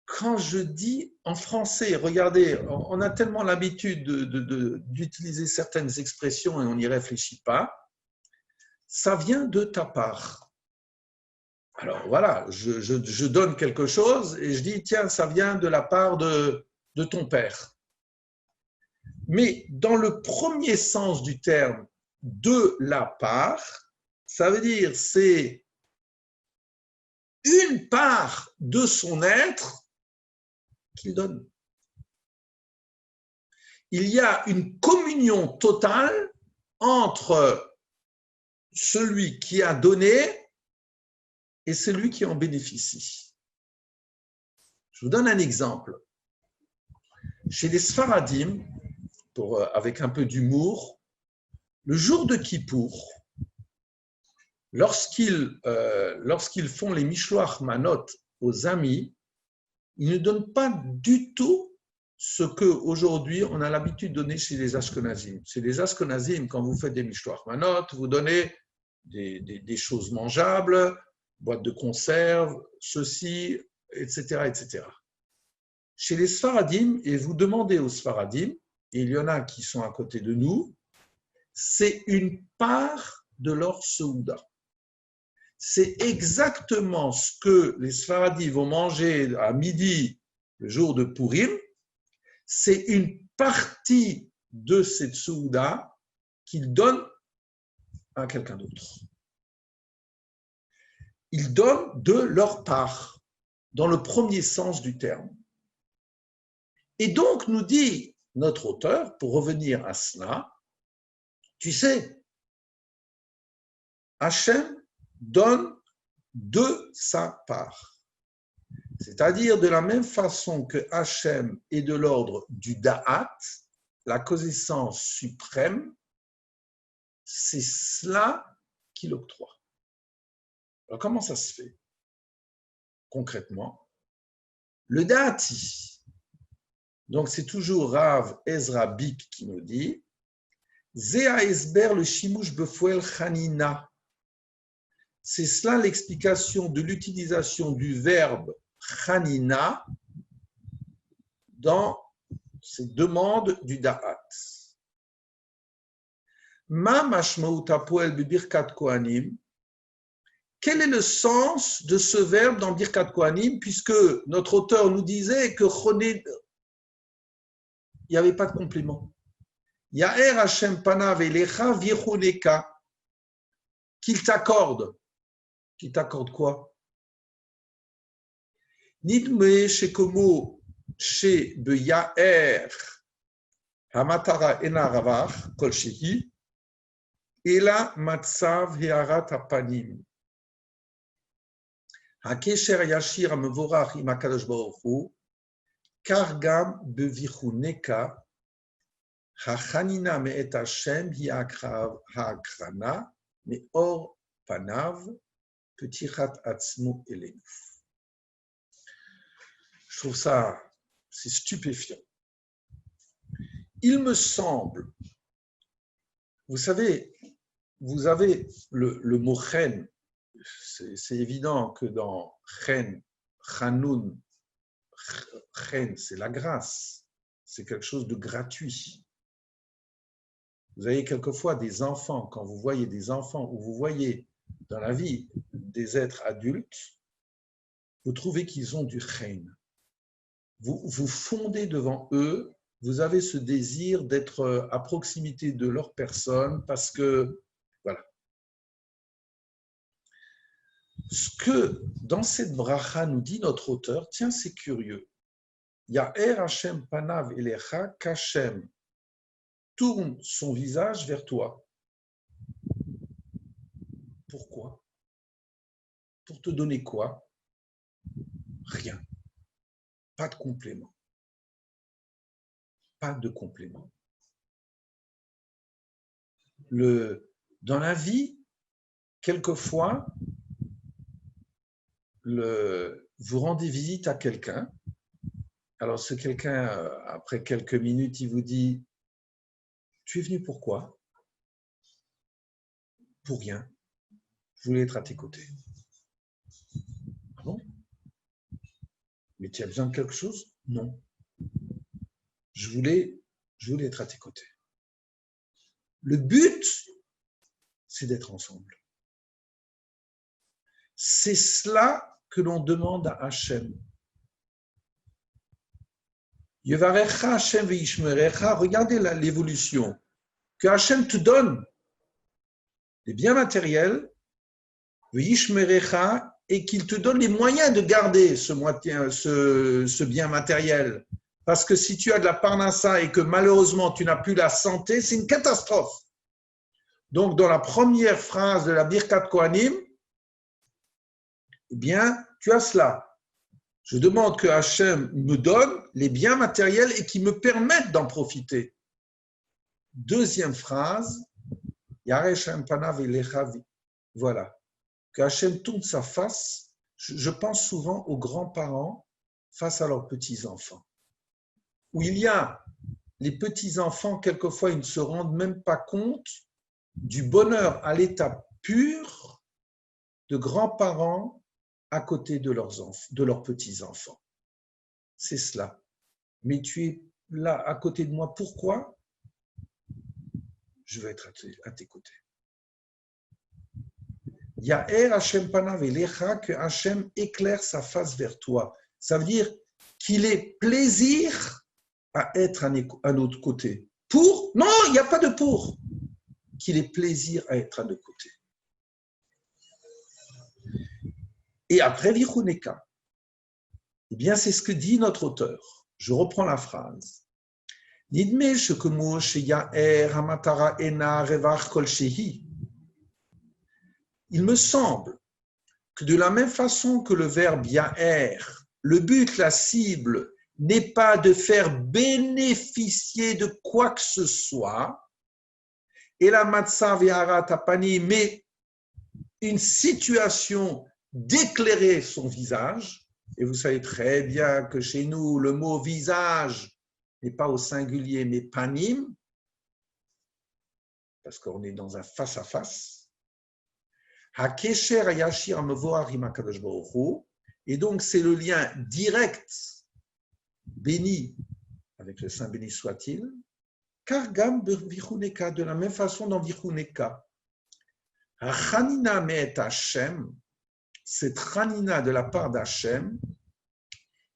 Quand je dis en français, regardez, on a tellement l'habitude d'utiliser certaines expressions et on n'y réfléchit pas, ça vient de ta part. Alors voilà, je donne quelque chose et je dis, tiens, ça vient de la part de ton père. Mais dans le premier sens du terme, de la part, ça veut dire c'est une part de son être qu'il donne. Il y a une communion totale entre celui qui a donné et celui qui en bénéficie. Je vous donne un exemple. Chez les Sfaradim, avec un peu d'humour, le jour de Kippour, lorsqu'ils font les Mishloach Manot aux amis, ils ne donnent pas du tout ce qu'aujourd'hui on a l'habitude de donner chez les Ashkenazim. Chez les Ashkenazim, quand vous faites des Mishloach Manot, vous donnez des choses mangeables, boîtes de conserve, ceci, etc., etc. Chez les Sfaradim, et vous demandez aux Sfaradim, et il y en a qui sont à côté de nous, c'est une part de leur Souda. C'est exactement ce que les Sfaradim vont manger à midi, le jour de Purim, c'est une partie de cette Souda qu'ils donnent à quelqu'un d'autre. Ils donnent de leur part, dans le premier sens du terme. Et donc, nous dit notre auteur, pour revenir à cela, tu sais, Hachem donne de sa part. C'est-à-dire de la même façon que Hachem est de l'ordre du Da'at, la connaissance suprême, c'est cela qu'il octroie. Alors, comment ça se fait? Concrètement, le Da'ati, donc c'est toujours Rav Ezra Bik qui nous dit, Zéa Esber le Shimush Befuel Chanina. C'est cela l'explication de l'utilisation du verbe Chanina dans ces demandes du Da'at. Ma mashmaut hapoel bebirkat kohanim. Quel est le sens de ce verbe dans Birkat Kohanim, puisque notre auteur nous disait que il n'y avait pas de complément. Ya'er Hashem panav elecha vichuneka. Qu'il t'accorde. Qu'il t'accorde quoi? Nidme shekomo she beyaer hamatara ena ravach kol shehi ela matzav hearat hapanim. Hakesher yashir amevorach im hakadosh baruch hu kargam bevichuneka hachanina me'et Hashem hi ha'akrana me'or panav petichat atzmo elenu. Je trouve ça, c'est stupéfiant. Il me semble, vous savez, vous avez le mot chen. C'est évident que dans chen, chanoun, chen, c'est la grâce, c'est quelque chose de gratuit. Vous avez quelquefois des enfants, quand vous voyez des enfants ou vous voyez dans la vie des êtres adultes, vous trouvez qu'ils ont du chen. Vous fondez devant eux, vous avez ce désir d'être à proximité de leur personne parce que, voilà. Ce que dans cette bracha nous dit notre auteur, tiens, c'est curieux. Ya'er Hashem panav elecha qu'Hashem tourne son visage vers toi. Pourquoi? Pour te donner quoi? Rien. Pas de complément. Pas de complément. Dans la vie, quelquefois, vous rendez visite à quelqu'un. Alors, ce quelqu'un, après quelques minutes, il vous dit « Tu es venu pourquoi ?»« Pour rien. Je voulais être à tes côtés. » Ah bon? Mais tu as besoin de quelque chose? Non. Je voulais être à tes côtés. Le but, c'est d'être ensemble. C'est cela que l'on demande à Hachem. Yevarecha Hachem veishmerecha, regardez l'évolution. Que Hachem te donne des biens matériels, veishmerecha, et qu'il te donne les moyens de garder ce bien matériel. Parce que si tu as de la parnassa et que malheureusement tu n'as plus la santé, c'est une catastrophe. Donc dans la première phrase de la Birkat Kohanim, eh bien, tu as cela. Je demande que Hachem me donne les biens matériels et qui me permettent d'en profiter. Deuxième phrase, Yareshem Panav Elechavi. Voilà. Que Hachem tourne sa face. Je pense souvent aux grands-parents face à leurs petits-enfants. Où il y a les petits-enfants, quelquefois, ils ne se rendent même pas compte du bonheur à l'état pur de grands-parents à côté de leurs petits-enfants. C'est cela. Mais tu es là à côté de moi. Pourquoi? Je veux être à tes côtés. Ya'er Hashem panav elecha, que Hashem éclaire sa face vers toi. Ça veut dire qu'il ait plaisir à être à notre côté. Pour? Non, il n'y a pas de pour. Qu'il ait plaisir à être à nos côtés. Et après Vichuneka, eh bien c'est ce que dit notre auteur. Je reprends la phrase. Nidme shekemo sheyaer hamatara ena revach kol shehi. Il me semble que de la même façon que le verbe yaer, le but, la cible, n'est pas de faire bénéficier de quoi que ce soit, et la matzah ve'harat hapanim, mais une situation d'éclairer son visage. Et vous savez très bien que chez nous, le mot visage n'est pas au singulier, mais panim, parce qu'on est dans un face-à-face. Hakesher yashir mevoar im hakadosh baruch hu. Et donc, c'est le lien direct, béni, avec le Saint béni soit-il, car gam vichuneka, de la même façon dans vichuneka. Chanina me'et Hashem, cette chanina de la part d'Hachem,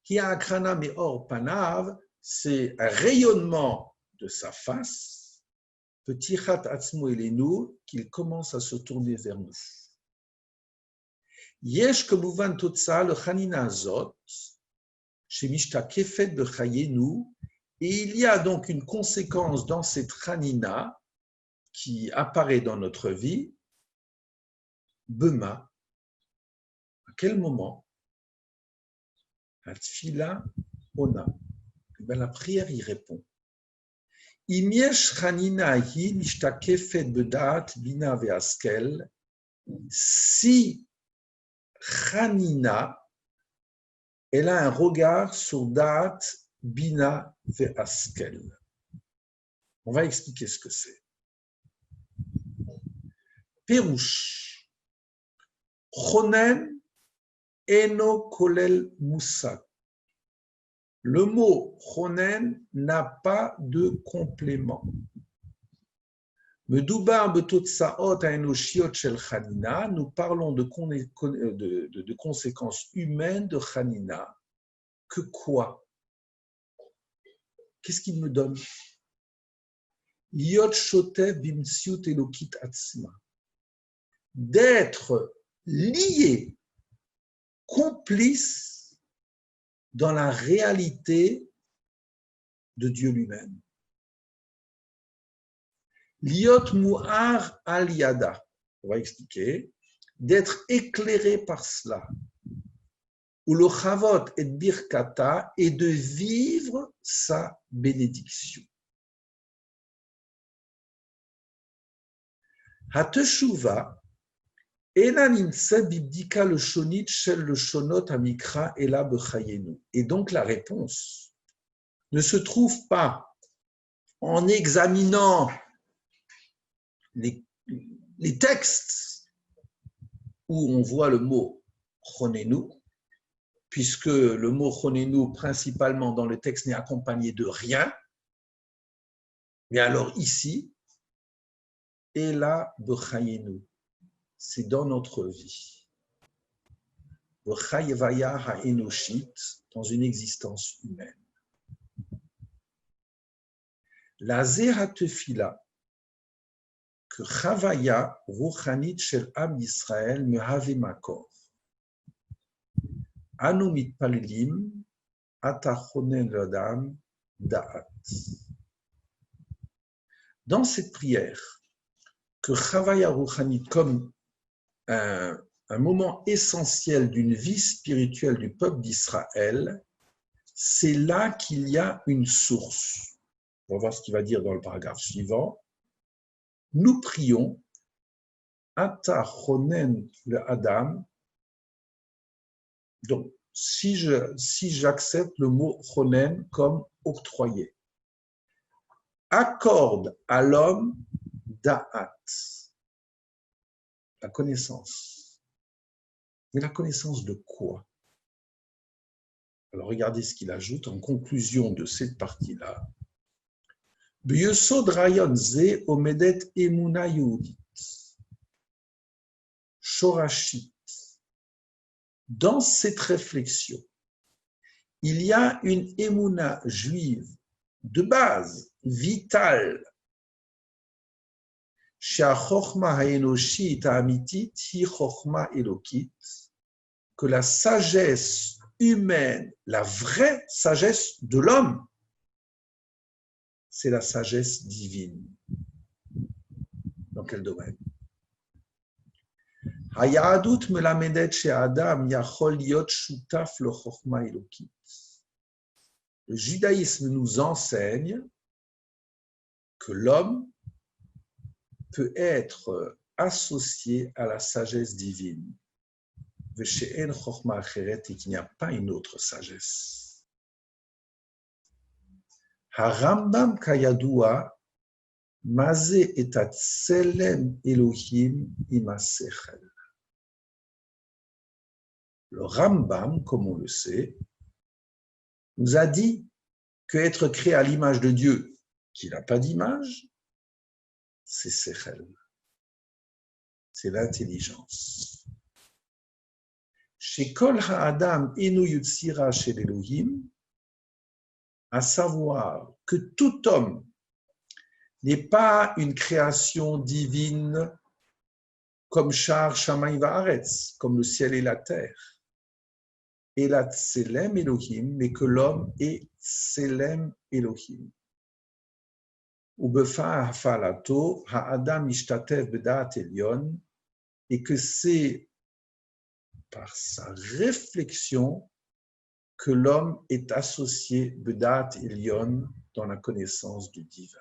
qui a akrana me'or panav, c'est un rayonnement de sa face, petichat atzmo elenu, qu'il commence à se tourner vers nous. Yesh kemuvan totsa le chanina azot, chez Mishta Kefet de Chayenu, et il y a donc une conséquence dans cette chanina qui apparaît dans notre vie. Bema, à quel moment? Atfila ona. La prière y répond. Imiesh chanina hi mishtakefet bedat bina ve'askel. Si chanina, elle a un regard sur dat bina ve'askel. On va expliquer ce que c'est. Pérouche. Chonen eno kolel moussad. Le mot chonen n'a pas de complément. Medoubar betotsaot haenoshiot shel chanina, nous parlons de conséquences humaines de chanina. Que quoi? Qu'est-ce qu'il me donne? Yot shotev bimtsiut elokit atzma. D'être lié, complice dans la réalité de Dieu lui-même. Liot mu'ar al yada, on va expliquer, d'être éclairé par cela. Ou le chavot et birkata, et de vivre sa bénédiction. Hateshuva, et donc la réponse ne se trouve pas en examinant les textes où on voit le mot chonenu, puisque le mot chonenu principalement dans le texte n'est accompagné de rien, mais alors ici, et là bechayenu. C'est dans notre vie. Dans une existence humaine. La Zeratefila, que Chavaya Ruchanit Shel Am Yisrael Mehave Makor. Anu mitpalelim atachonen l'adam da'at. Dans cette prière, que Chavaya Ruchanit, comme un moment essentiel d'une vie spirituelle du peuple d'Israël, c'est là qu'il y a une source. On va voir ce qu'il va dire dans le paragraphe suivant. Nous prions, Ata chonen le Adam. Donc, si j'accepte le mot chonen comme octroyé, accorde à l'homme da'at, la connaissance. Mais la connaissance de quoi? Alors regardez ce qu'il ajoute en conclusion de cette partie-là. B'yesod rayon ze omedet emuna yehudit, shorashit. Dans cette réflexion, il y a une emuna juive de base, vitale, que la sagesse humaine, la vraie sagesse de l'homme, c'est la sagesse divine. Dans quel domaine? le judaïsme nous enseigne que l'homme peut être associé à la sagesse divine. Et qu'il n'y a pas une autre sagesse. Harambam Kayadua, Maze etat Selem Elohim imasechel. Le Rambam, comme on le sait, nous a dit qu'être créé à l'image de Dieu, qui n'a pas d'image, c'est Sechel. C'est l'intelligence. Chez Kol Ha'adam Enu Yutzira chez l'Elohim, à savoir que tout homme n'est pas une création divine comme Shar Shamayim Va'aretz, comme le ciel et la terre. Et la Tselem Elohim, mais que l'homme est Tselem Elohim. Ou Befa Hafalato, Ha'adam Ishtatev Bedat Elion, et que c'est par sa réflexion que l'homme est associé Bedat Elion dans la connaissance du divin.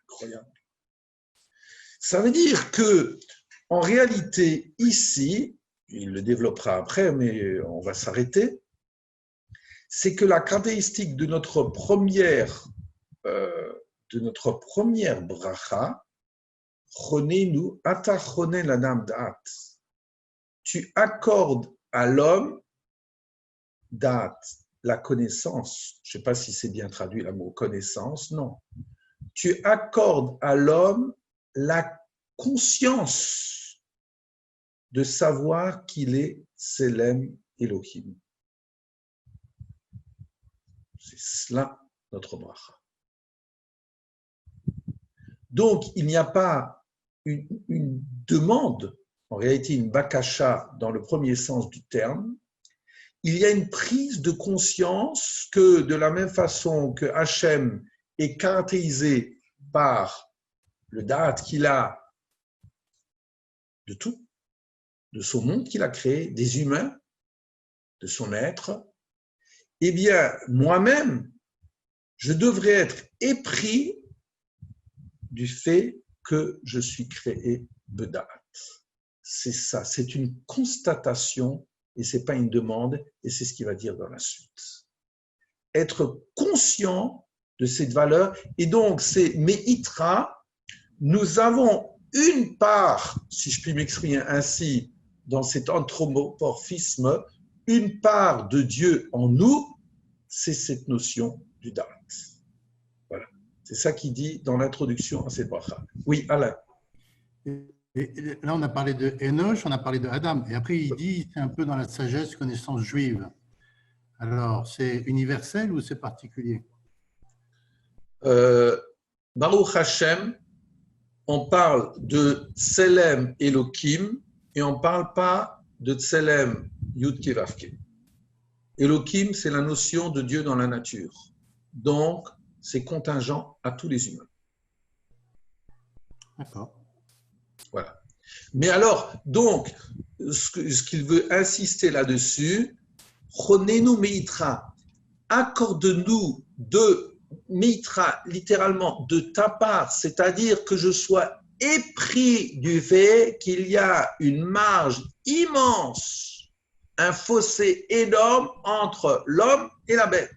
Incroyable. Ça veut dire que, en réalité, ici, il le développera après, mais on va s'arrêter, c'est que la caractéristique de notre première bracha, Chonenu, ata chonen l'adam da'at. Tu accordes à l'homme da'at, la connaissance. Je ne sais pas si c'est bien traduit le mot connaissance, non. Tu accordes à l'homme la conscience de savoir qu'il est Selem Elohim. C'est cela notre bracha. Donc, il n'y a pas une demande, en réalité une bakasha dans le premier sens du terme. Il y a une prise de conscience que de la même façon que Hachem est caractérisé par le da'at qu'il a de tout, de son monde qu'il a créé, des humains, de son être, eh bien, moi-même, je devrais être épris du fait que je suis créé Beda'at. C'est ça, c'est une constatation et ce n'est pas une demande, et c'est ce qu'il va dire dans la suite. Être conscient de cette valeur, et donc c'est Meitra, nous avons une part, si je puis m'exprimer ainsi, dans cet anthropomorphisme, une part de Dieu en nous, c'est cette notion du Da'at. Voilà. C'est ça qu'il dit dans l'introduction à cette bracha. Oui, Alain. Et là, on a parlé de Enoch, on a parlé de Adam. Et après, il dit, c'est un peu dans la sagesse, connaissance juive. Alors, c'est universel ou c'est particulier? Baruch Hashem, on parle de Tselem Elohim et on ne parle pas de Tselem Yud Vavke. Elohim, c'est la notion de Dieu dans la nature. Donc, c'est contingent à tous les humains. D'accord. Voilà. Mais alors, donc, ce qu'il veut insister là-dessus, Chonenu Meitra, accorde-nous de Meitra, littéralement de ta part, c'est-à-dire que je sois épris du fait qu'il y a une marge immense, un fossé énorme entre l'homme et la bête.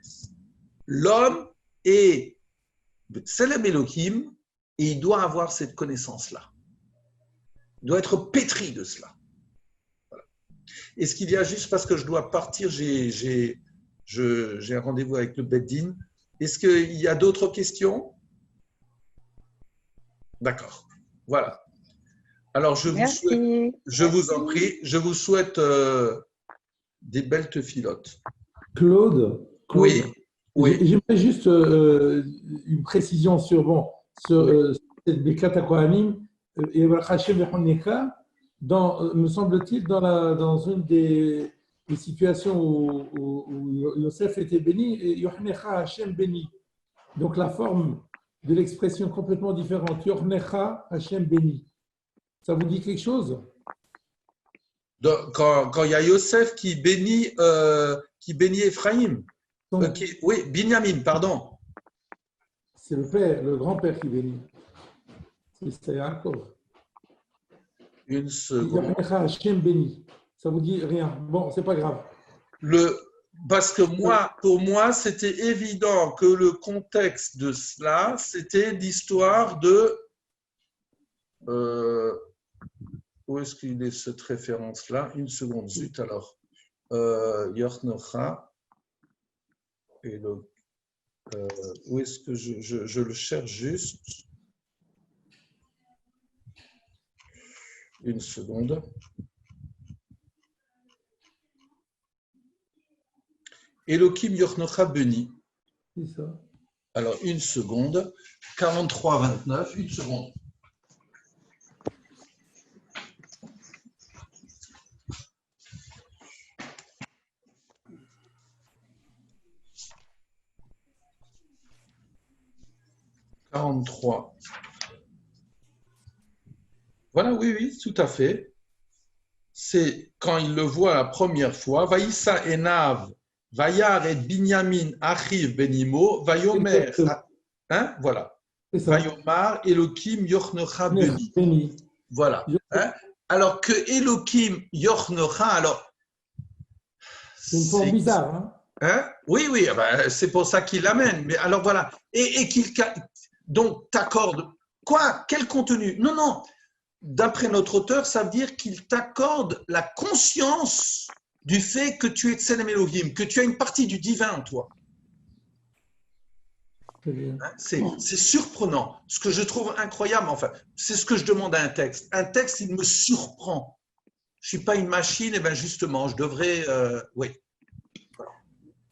L'homme est Tselem Elohim et il doit avoir cette connaissance-là. Il doit être pétri de cela. Voilà. Est-ce qu'il y a, juste parce que je dois partir, j'ai un rendez-vous avec le Beddin. Est-ce qu'il y a d'autres questions? D'accord. Voilà. Alors, je vous en prie, je vous souhaite des belles tefilot. Claude, Oui. J'aimerais juste une précision sur cette Birkat HaKohanim et Hashem Vechoneka, me semble-t-il, dans une des situations où Yosef était béni, Yochnecha Hashem béni. Donc la forme de l'expression complètement différente. Yochnecha Hashem béni. Ça vous dit quelque chose? Quand il y a Yosef qui bénit Ephraïm. Ok, oui, Binyamin, pardon. C'est le père, le grand-père qui bénit. C'est Yaakov. Une seconde. Hachem béni. Ça vous dit rien. Bon, c'est pas grave. Parce que pour moi, c'était évident que le contexte de cela, c'était l'histoire de. Où est-ce qu'il est cette référence-là? Une seconde, zut alors. Yornocha. Et où est-ce que je le cherche juste? Une seconde. Elohim Yornocha Beni. C'est ça. Alors, une seconde. 43-29, une seconde. Voilà, oui, tout à fait. C'est quand il le voit la première fois. Vaïssa Enav, Vayar et Binyamin, Achiv Benimo, Vayomer. Hein, voilà. Vayomar, Elohim Yochnecha Beni. Voilà. Hein? Alors que Elohim Yochnecha, alors. C'est une forme bizarre, hein? Hein? Oui, ben, c'est pour ça qu'il l'amène. Mais alors voilà. Et qu'il. Donc, t'accordes. Quoi? Quel contenu? Non. D'après notre auteur, ça veut dire qu'il t'accorde la conscience du fait que tu es Tselem Elohim, que tu as une partie du divin en toi. C'est surprenant. Ce que je trouve incroyable, enfin, c'est ce que je demande à un texte. Un texte, il me surprend. Je ne suis pas une machine, et bien justement, je devrais. Oui.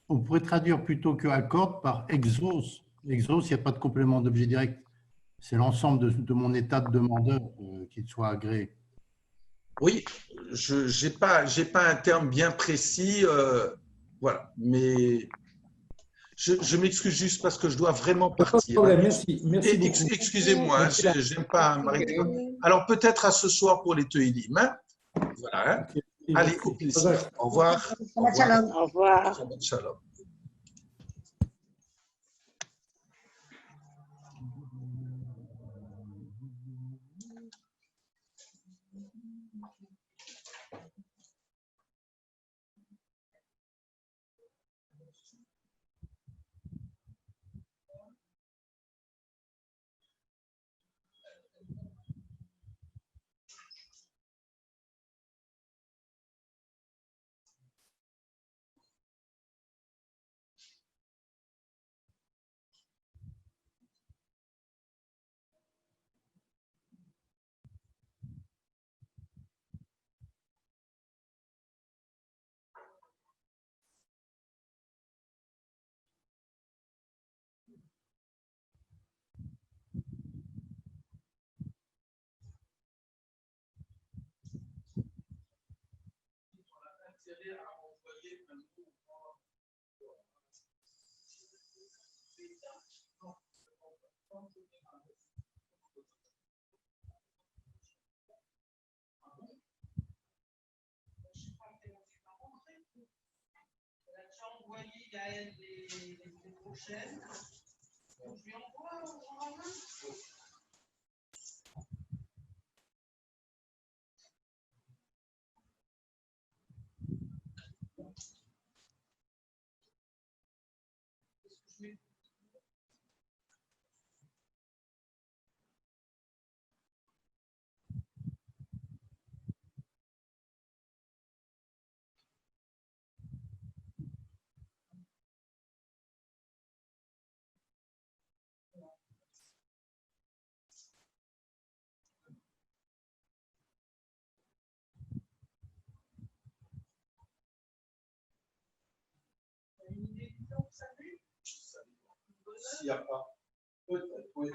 On pourrait traduire plutôt que accorde par exauce. Exauce, il n'y a pas de complément d'objet direct. C'est l'ensemble de mon état de demandeur qu'il soit agréé. Oui, je n'ai pas un terme bien précis, voilà, mais je m'excuse juste parce que je dois vraiment partir. Pas de problème, merci beaucoup. Excusez-moi, je n'aime pas m'arrêter. Alors peut-être à ce soir pour les Teuilim. Hein, voilà. Hein. Okay, allez, au plaisir. Au revoir. Au revoir. Shalom. Envoyer Gaël les prochaines. Je lui envoie en main. S'il n'y a pas, peut-être, oui.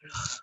Alors,